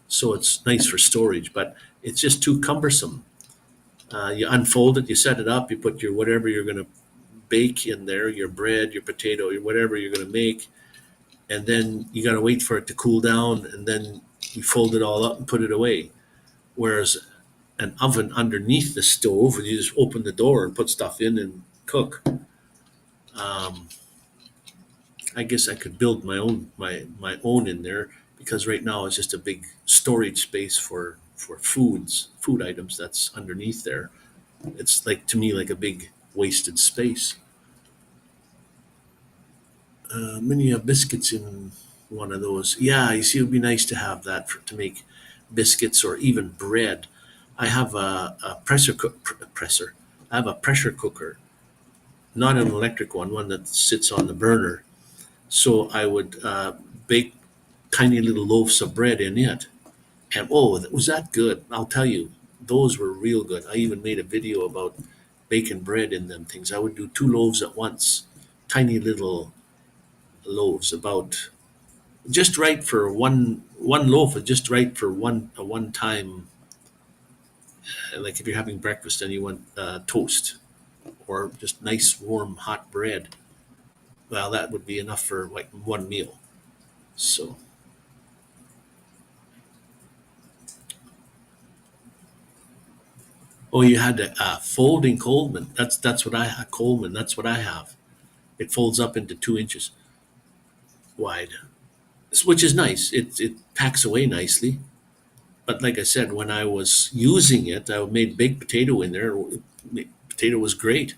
so it's nice for storage. But it's just too cumbersome. You unfold it, you set it up, you put your whatever you're going to bake in there your bread, your potato, your whatever you're going to make, and then you got to wait for it to cool down, and then you fold it all up and put it away. Whereas an oven underneath the stove, you just open the door and put stuff in and cook. Um, I guess I could build my own in there, because right now it's just a big storage space for food items that's underneath there. It's like, to me, like a big wasted space. Many biscuits in one of those. Yeah, you see, it would be nice to have that to make biscuits or even bread. I have a presser. I have a pressure cooker, not an electric one that sits on the burner. So I would bake tiny little loaves of bread in it. And oh, was that good? I'll tell you, those were real good. I even made a video about baking bread in them things. I would do 2 loaves at once, tiny little loaves, about just right for one loaf, is just right for one time. Like if you're having breakfast and you want toast or just nice warm hot bread, well, that would be enough for like one meal. So, oh, you had a folding Coleman. That's what I have. Coleman. That's what I have. It folds up into 2 inches wide, which is nice. It packs away nicely. But like I said, when I was using it, I made baked potato in there. Potato was great.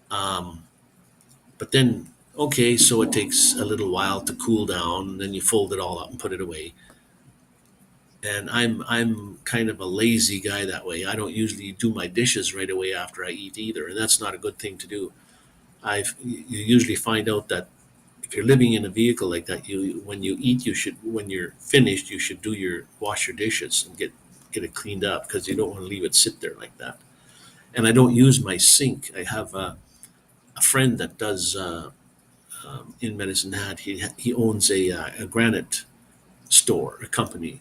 Um, but then, okay, so it takes a little while to cool down, and then you fold it all up and put it away. And I'm kind of a lazy guy that way. I don't usually do my dishes right away after I eat either, and that's not a good thing to do. You usually find out that if you're living in a vehicle like that, you when you eat, you should, when you're finished, you should do your wash your dishes and get it cleaned up, because you don't want to leave it sit there like that. And I don't use my sink. I have a friend that does in Medicine Hat. He owns a granite store, a company,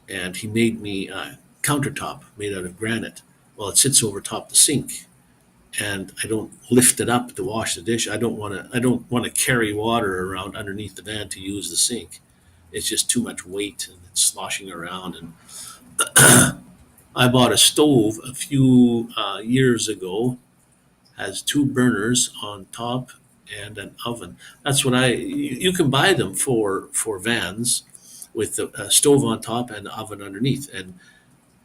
and he made me a countertop made out of granite. Well, it sits over top the sink, and I don't lift it up to wash the dish. I don't want to carry water around underneath the van to use the sink. It's just too much weight and it's sloshing around. And I bought a stove a few years ago. Has 2 burners on top and an oven. That's what you can buy them for vans with a stove on top and an oven underneath, and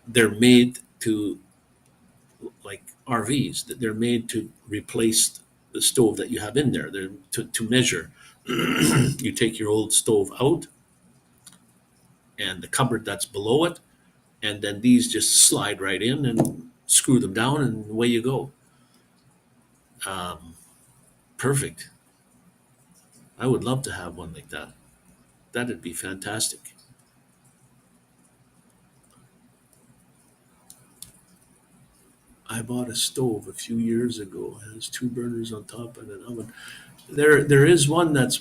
they're made to, like RVs, that they're made to replace the stove that you have in there. They're to measure. You take your old stove out and the cupboard that's below it, and then these just slide right in and screw them down, and away you go. Um, Perfect. I would love to have one like that. That'd be fantastic. I bought a stove a few years ago. It has 2 burners on top and an oven. There is one that's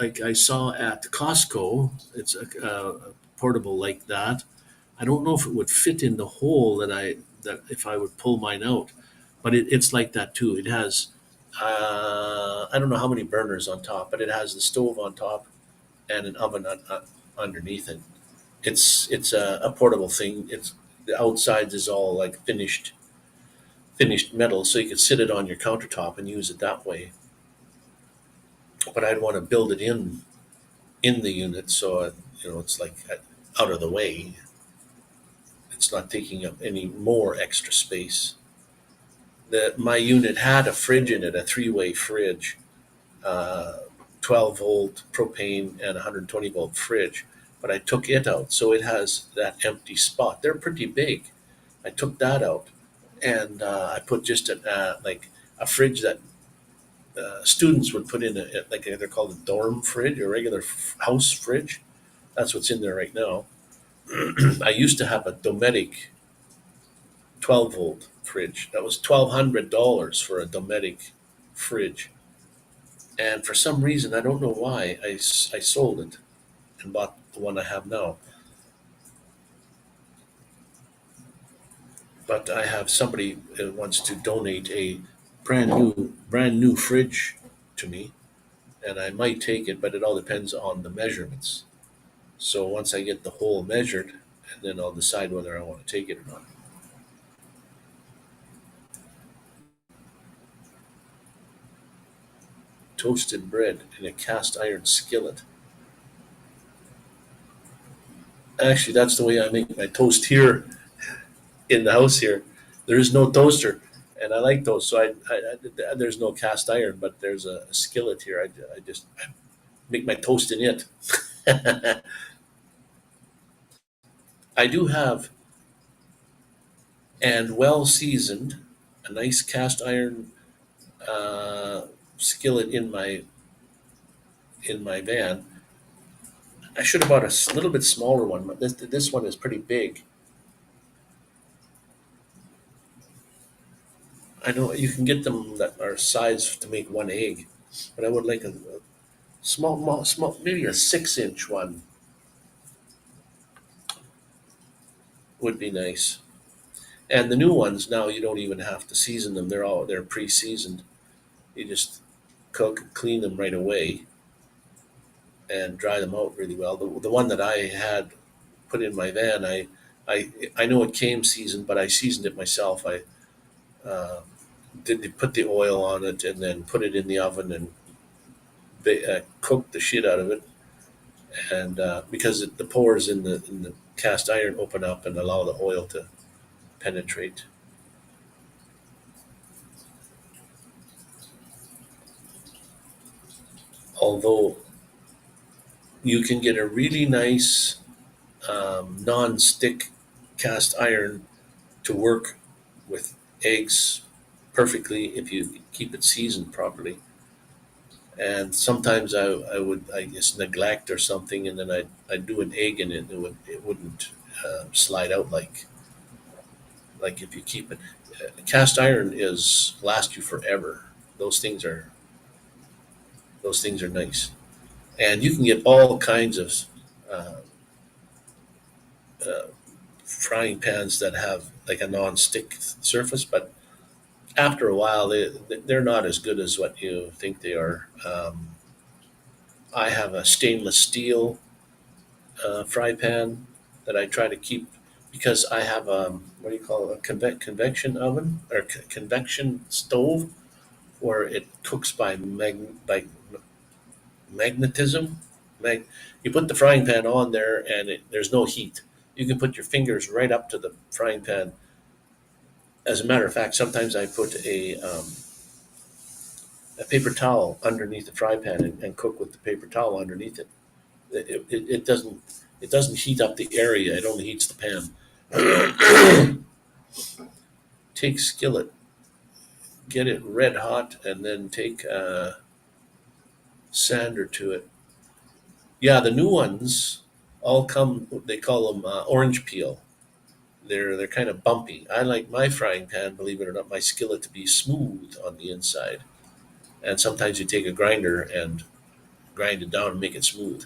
like I saw at Costco. It's a portable like that. I don't know if it would fit in the hole that if I would pull mine out, but it's like that too. It has I don't know how many burners on top, but it has the stove on top and an oven underneath it. It's a portable thing. It's the outside is all like finished metal, so you could sit it on your countertop and use it that way. But I'd want to build it in the unit, so it's like out of the way. It's not taking up any more extra space. My unit had a fridge in it, a 3-way fridge, uh, 12 volt propane and 120-volt fridge. But I took it out, so it has that empty spot. They're pretty big. I took that out, and I put just like a fridge that students would put in, like they're called a dorm fridge, a regular house fridge. That's what's in there right now. I used to have a Domestic 12-volt fridge. That was $1,200 for a Domestic fridge. And for some reason, I don't know why, I sold it and bought the one I have now. But I have somebody who wants to donate a brand new fridge to me, and I might take it, but it all depends on the measurements. So once I get the hole measured, and then I'll decide whether I want to take it or not. Toasted bread in a cast iron skillet. Actually, that's the way I make my toast here in the house here. There is no toaster, and I like those. So there's no cast iron, but there's a skillet here. I just make my toast in it. I do have, and well seasoned, a nice cast iron skillet in my van. I should have bought a little bit smaller one, but this one is pretty big. I know you can get them that are sized to make one egg, but I would like a small, maybe a 6-inch one would be nice. And the new ones now you don't even have to season them; they're pre-seasoned. You just cook, clean them right away, and dry them out really well. The one that I had put in my van, I know it came seasoned, but I seasoned it myself. I did put the oil on it and then put it in the oven and cooked the shit out of it. And because the pores in the cast iron open up and allow the oil to penetrate. Although you can get a really nice non-stick cast iron to work with eggs perfectly if you keep it seasoned properly. And sometimes I just neglect or something, and then I'd do an egg in it. It wouldn't slide out like if you keep it. Cast iron is last you forever. Those things are those things are nice, and you can get all kinds of uh, uh, frying pans that have like a non-stick surface, but after a while they're not as good as what you think they are. I have a stainless steel fry pan that I try to keep because I have what do you call it, a convection oven or convection stove where it cooks by magnetism. Mag- you put the frying pan on there and there's no heat. You can put your fingers right up to the frying pan. As a matter of fact, sometimes I put a paper towel underneath the fry pan and cook with the paper towel underneath it. It doesn't heat up the area. It only heats the pan. Take skillet, get it red hot, and then take Sandra to it. Yeah, the new ones all come. They call them orange peel. They're kind of bumpy. I like my frying pan, believe it or not, my skillet to be smooth on the inside. And sometimes you take a grinder and grind it down and make it smooth.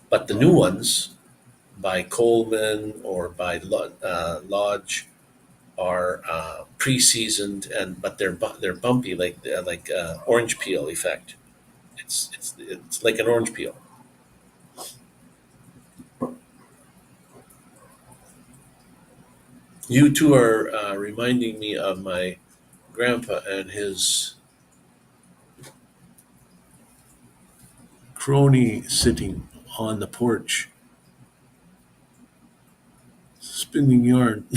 But the new ones by Coleman or by Lodge are pre-seasoned and but they're bumpy like orange peel effect. It's like an orange peel. You two are reminding me of my grandpa and his crony sitting on the porch spinning yarn.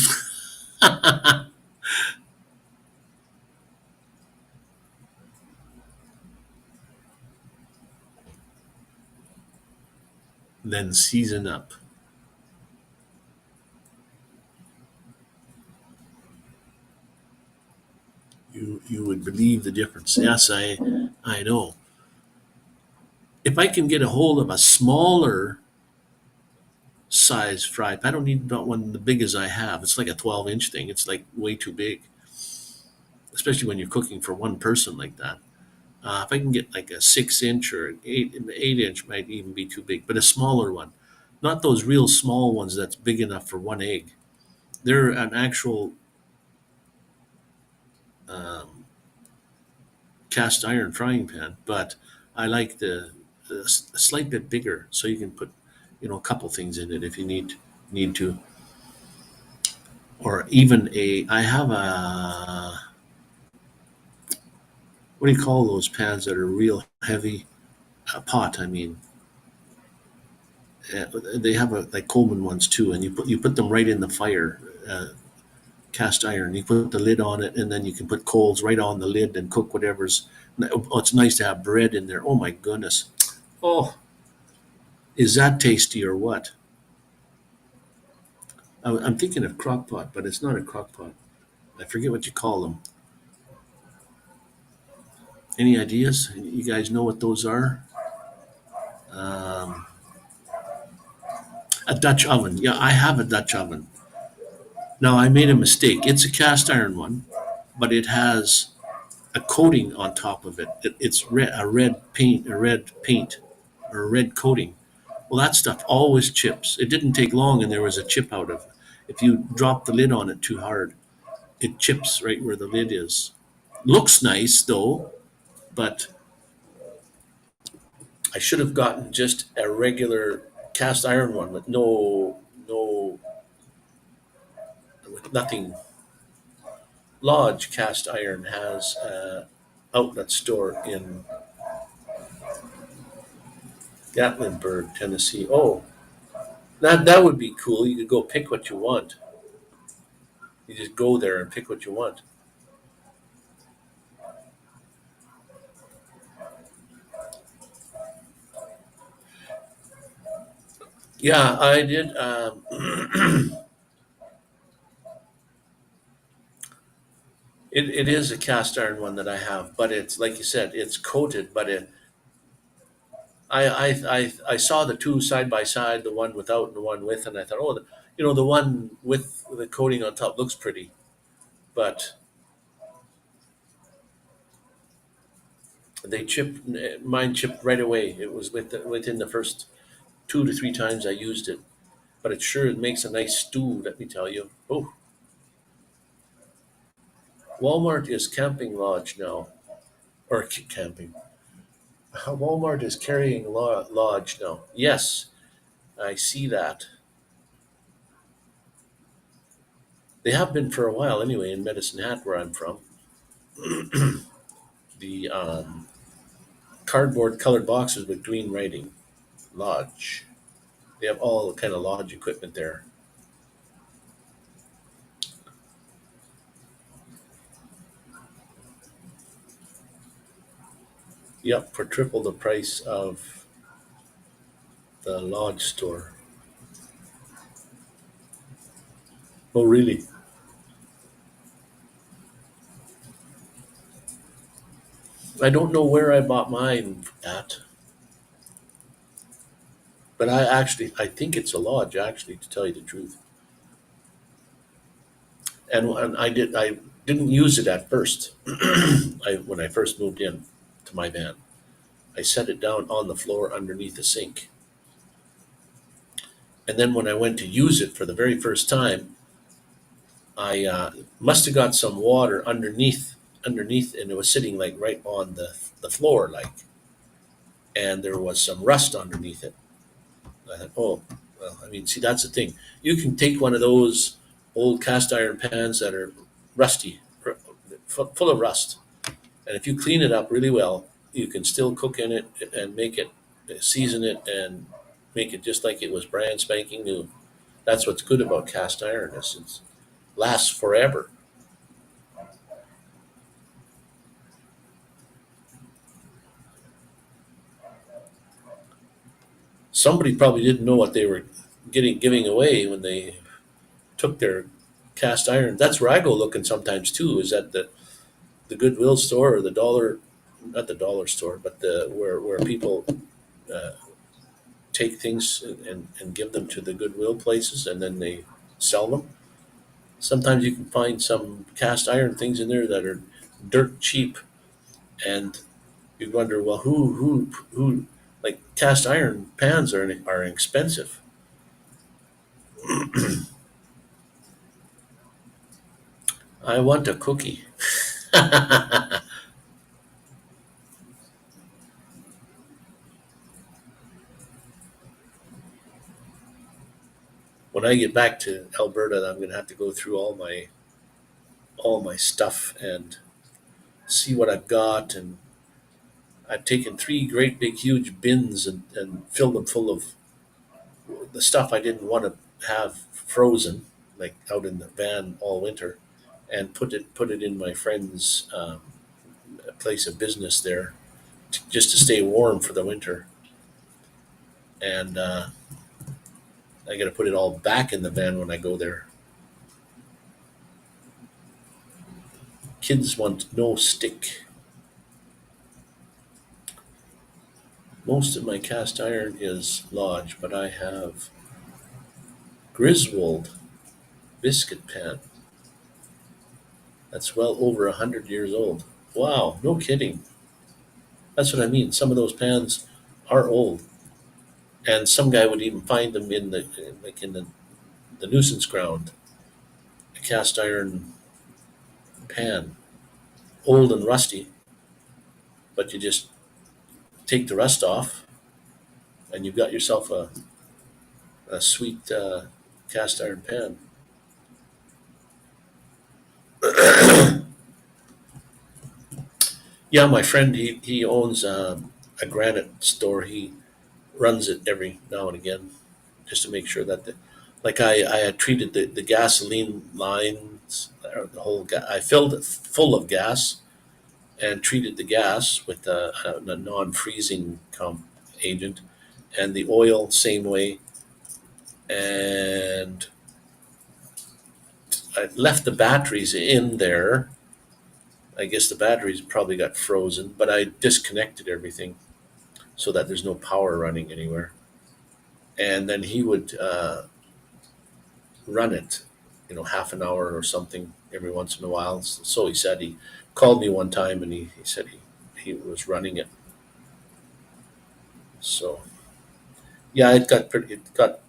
Then season up. You would believe the difference. Yes, I know. If I can get a hold of a smaller size fry pan, I don't need not one the big as I have. It's like a 12-inch thing. It's like way too big, especially when you're cooking for one person like that. If I can get like a 6-inch or an 8-inch might even be too big, but a smaller one, not those real small ones that's big enough for one egg. they're an actual um, cast iron frying pan, but I like the a slight bit bigger, so you can put, a couple things in it if you need to, or even I have a, what do you call those pans that are real heavy? A pot, I mean. They have like Coleman ones too, and you put them right in the fire, cast iron. You put the lid on it, and then you can put coals right on the lid and cook whatever's. Oh, it's nice to have bread in there. Oh my goodness! Oh, is that tasty or what? I'm thinking of crock pot, but it's not a crock pot. I forget what you call them. Any ideas? You guys know what those are? Um, a Dutch oven. Yeah, I have a Dutch oven. Now I made a mistake. It's a cast iron one, but it has a coating on top of it. It's a red paint, or a red coating. Well, that stuff always chips. It didn't take long, and there was a chip out of it. If you drop the lid on it too hard, it chips right where the lid is. Looks nice though, but I should have gotten just a regular cast iron one with no, with nothing. Lodge Cast Iron has a outlet store in Gatlinburg, Tennessee. Oh, that would be cool. You could go pick what you want. You just go there and pick what you want. Yeah, I did. It is a cast iron one that I have, but it's like you said, it's coated. But I saw the two side by side, the one without and the one with, and I thought, oh, the one with the coating on top looks pretty, but mine chipped right away. It was within the first 2 to 3 times I used it. But it sure makes a nice stew, let me tell you. Oh, Walmart is camping lodge now, or camping. Walmart is carrying lodge now. Yes, I see that. They have been for a while anyway in Medicine Hat, where I'm from. The cardboard colored boxes with green writing, lodge. They have all kind of lodge equipment there. Yep, for triple the price of the lodge store. Oh, really? I don't know where I bought mine at, but I think it's a lodge actually, to tell you the truth. And I didn't use it at first. When I first moved in to my van, I set it down on the floor underneath the sink. And then when I went to use it for the very first time, I must have got some water underneath, and it was sitting like right on the floor, like, and there was some rust underneath it. I thought, oh, well, I mean, see, that's the thing. You can take one of those old cast iron pans that are rusty, full of rust, and if you clean it up really well, you can still cook in it and make it, season it, and make it just like it was brand spanking new. That's what's good about cast iron, is it lasts forever. Somebody probably didn't know what they were giving away when they took their cast iron. That's where I go looking sometimes too. Is at the Goodwill store, or the dollar, not the dollar store, but the where people uh, take things and give them to the Goodwill places, and then they sell them. Sometimes you can find some cast iron things in there that are dirt cheap, and you wonder, well, who like cast iron pans are expensive. I want a cookie. When I get back to Alberta, I'm going to have to go through all my stuff and see what I've got. And I've taken 3 great big huge bins and filled them full of the stuff I didn't want to have frozen, like out in the van all winter, and put it in my friend's place of business there, just to stay warm for the winter. And I got to put it all back in the van when I go there. Kids want no stick. Most of my cast iron is Lodge, but I have Griswold biscuit pan. That's well over 100 years old. Wow, no kidding. That's what I mean. Some of those pans are old, and some guy would even find them in the nuisance ground. A cast iron pan, old and rusty, but you just take the rust off, and you've got yourself a sweet cast iron pan. Yeah, my friend, he owns a granite store. He runs it every now and again just to make sure that like I had treated the gasoline lines, or I filled it full of gas and treated the gas with a non-freezing agent, and the oil same way. And I left the batteries in there. I guess the batteries probably got frozen, but I disconnected everything so that there's no power running anywhere. And then he would run it, half an hour or something every once in a while. So he said. He called me one time and he said he was running it. So yeah, it got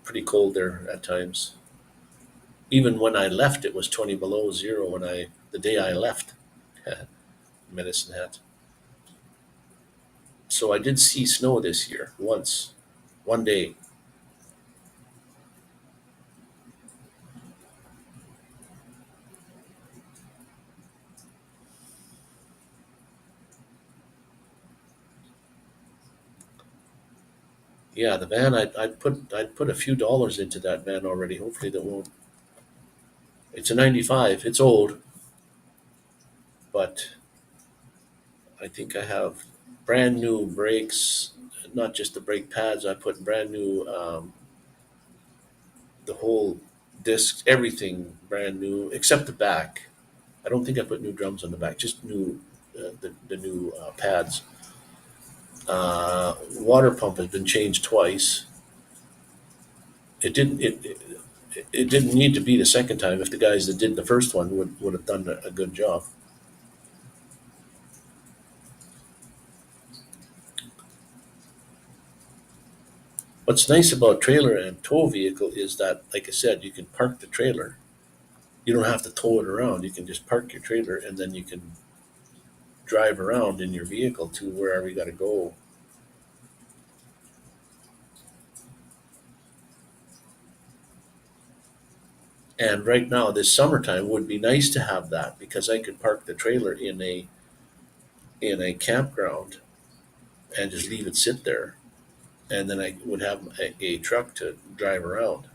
pretty cold there at times. Even when I left, it was 20 below zero the day I left. Medicine Hat. So I did see snow this year once, one day. Yeah, the van. I'd put a few dollars into that van already. Hopefully that won't. It's a '95. It's old, but I think I have brand new brakes. Not just the brake pads. I put brand new, the whole disc, everything brand new except the back. I don't think I put new drums on the back. Just new, the new pads. Water pump has been changed twice. It didn't. It didn't need to be the second time if the guys that did the first one would have done a good job. What's nice about trailer and tow vehicle is that, like I said, you can park the trailer. You don't have to tow it around. You can just park your trailer and then you can drive around in your vehicle to wherever you got to go. And right now, this summertime would be nice to have that because I could park the trailer in a campground and just leave it sit there, and then I would have a truck to drive around.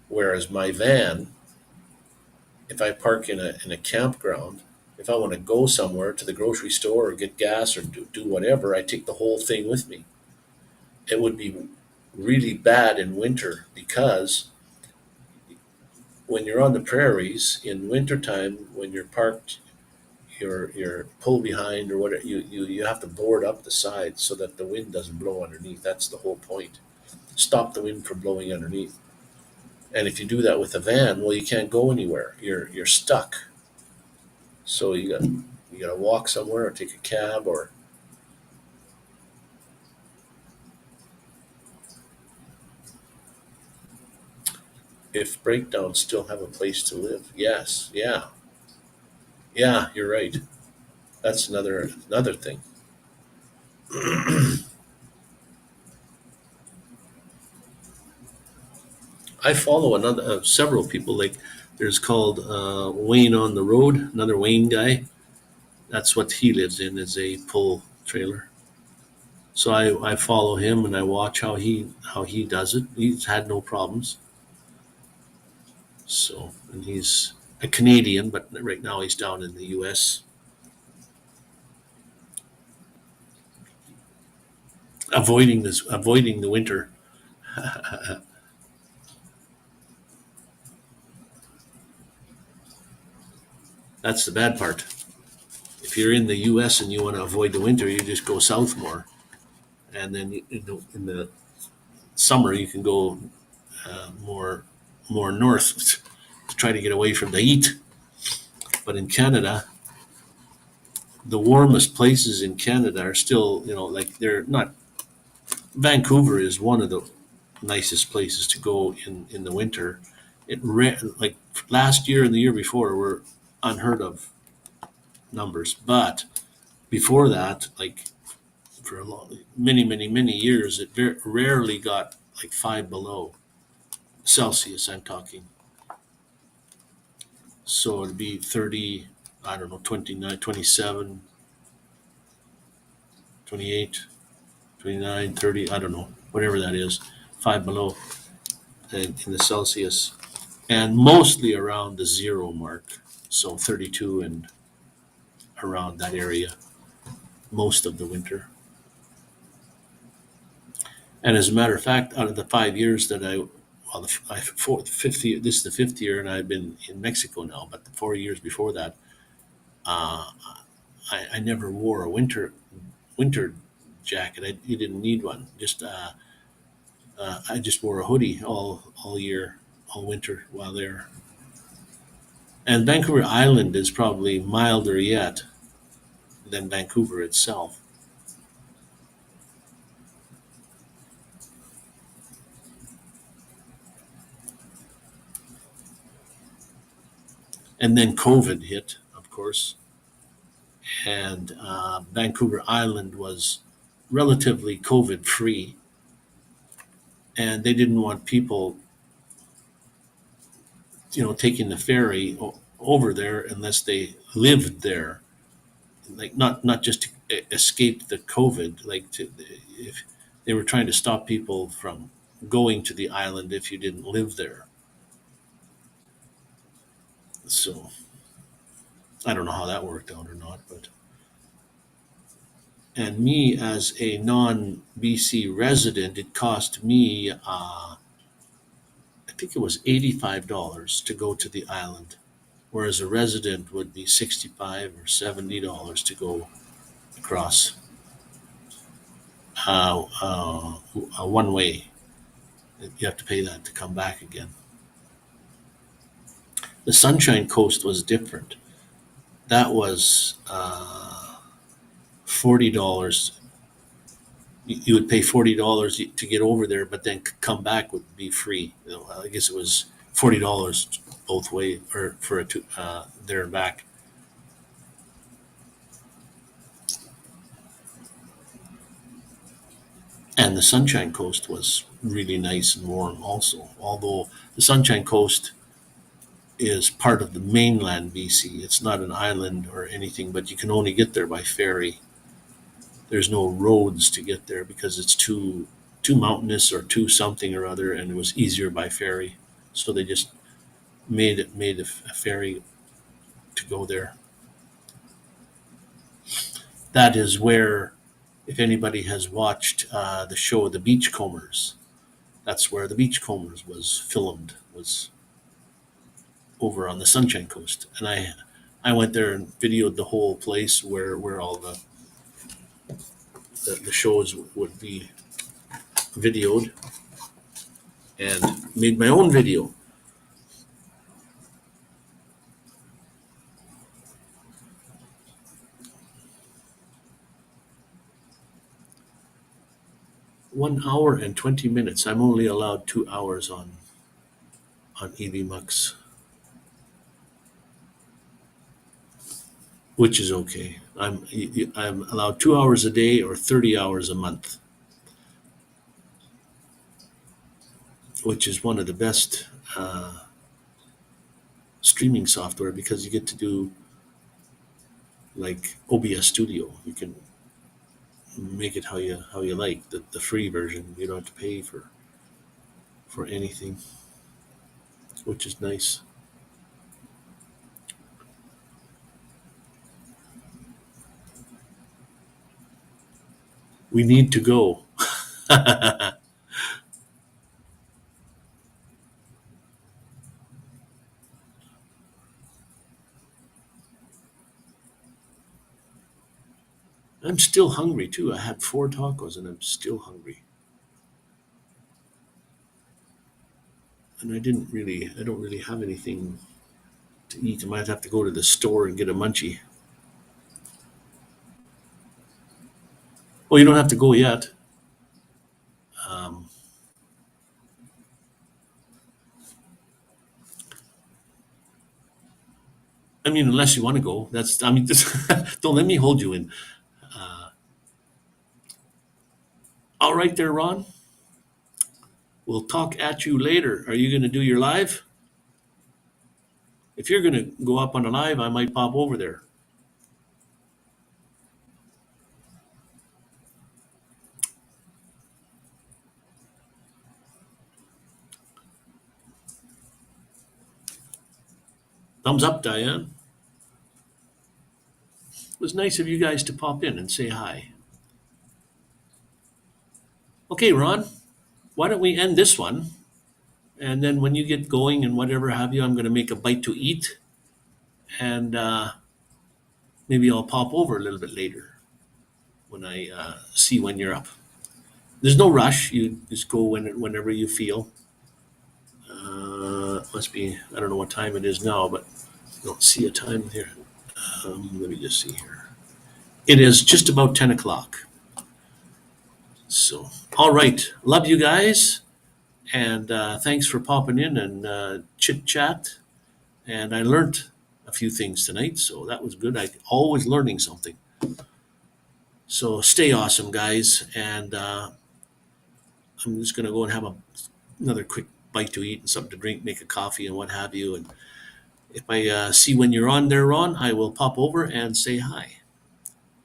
Whereas my van, if I park in a campground, if I want to go somewhere to the grocery store or get gas or do whatever, I take the whole thing with me. It would be really bad in winter because when you're on the prairies in wintertime, when you're parked, you're pull behind or whatever, you have to board up the sides so that the wind doesn't blow underneath. That's the whole point. Stop the wind from blowing underneath. And if you do that with a van, well, you can't go anywhere. You're stuck. So you got to walk somewhere or take a cab or If breakdowns still have a place to live, yes, yeah, you're right. That's another thing. I follow another several people. Like there's called Wayne on the Road, another Wayne guy. That's what he lives in, is a pull trailer. So I follow him and I watch how he does it. He's had no problems. So, and he's a Canadian, but right now he's down in the U.S. avoiding the winter. That's the bad part. If you're in the U.S. and you want to avoid the winter, you just go south more, and then in the summer you can go more north to try to get away from the heat. But in Canada, the warmest places in Canada are still, like they're not. Vancouver is one of the nicest places to go in the winter. Like last year and the year before were unheard of numbers, but before that, like for many years, it rarely got like 5 below Celsius. I'm talking. So it'd be 30, I don't know, 29, 27, 28, 29, 30, I don't know, whatever that is, 5 below in the Celsius, and mostly around the zero mark. So 32 and around that area most of the winter. And as a matter of fact, out of the 5 years that fifth year, this is the fifth year, and I've been in Mexico now. But the 4 years before that, uh, I never wore a winter jacket. You didn't need one. I just wore a hoodie all year, all winter while there. And Vancouver Island is probably milder yet than Vancouver itself. And then COVID hit, of course, and Vancouver Island was relatively COVID free, and they didn't want people, taking the ferry over there unless they lived there, like not just to escape the COVID, like if they were trying to stop people from going to the island if you didn't live there. So I don't know how that worked out or not, but and me as a non BC resident, it cost me I think it was $85 to go to the island, whereas a resident would be 65 or $70 to go across a one way. You have to pay that to come back again. The Sunshine Coast was different. That was $40. You would pay $40 to get over there, but then come back would be free. I guess it was $40 both way, or for there and back. And the Sunshine Coast was really nice and warm also. Although the Sunshine Coast is part of the mainland BC, it's not an island or anything, but you can only get there by ferry. There's no roads to get there because it's too mountainous or too something or other, and it was easier by ferry. So they just made a ferry to go there. That is where, if anybody has watched the show The Beachcombers, that's where The Beachcombers was filmed. Was over on the Sunshine Coast, and I went there and videoed the whole place where all the shows would be videoed, and made my own video. One hour and 20 minutes. I'm only allowed 2 hours on EVMux, which is okay. I'm allowed 2 hours a day or 30 hours a month, which is one of the best streaming software because you get to do like OBS Studio. You can make it how you like. The free version, you don't have to pay for anything, which is nice. We need to go. I'm still hungry too. I had 4 tacos and I'm still hungry. And I don't really have anything to eat. I might have to go to the store and get a munchie. Well, you don't have to go yet. I mean, unless you want to go, don't let me hold you in. All right there, Ron. We'll talk at you later. Are you going to do your live? If you're going to go up on a live, I might pop over there. Thumbs up, Diane. It was nice of you guys to pop in and say hi. Okay, Ron, why don't we end this one? And then when you get going and whatever have you, I'm going to make a bite to eat. And maybe I'll pop over a little bit later when I see when you're up. There's no rush. You just go whenever you feel. Must be, I don't know what time it is now, but I don't see a time here. Let me just see here. It is just about 10 o'clock. So, all right. Love you guys. And thanks for popping in and chit chat. And I learned a few things tonight, so that was good. I'm always learning something. So stay awesome, guys. And I'm just going to go and have another quick bite to eat and something to drink, make a coffee and what have you. And if I see when you're on there, Ron, I will pop over and say hi.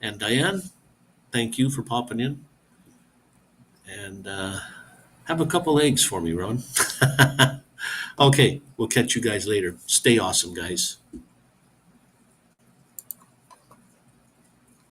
And Diane, thank you for popping in. And have a couple eggs for me, Ron. Okay, we'll catch you guys later. Stay awesome, guys.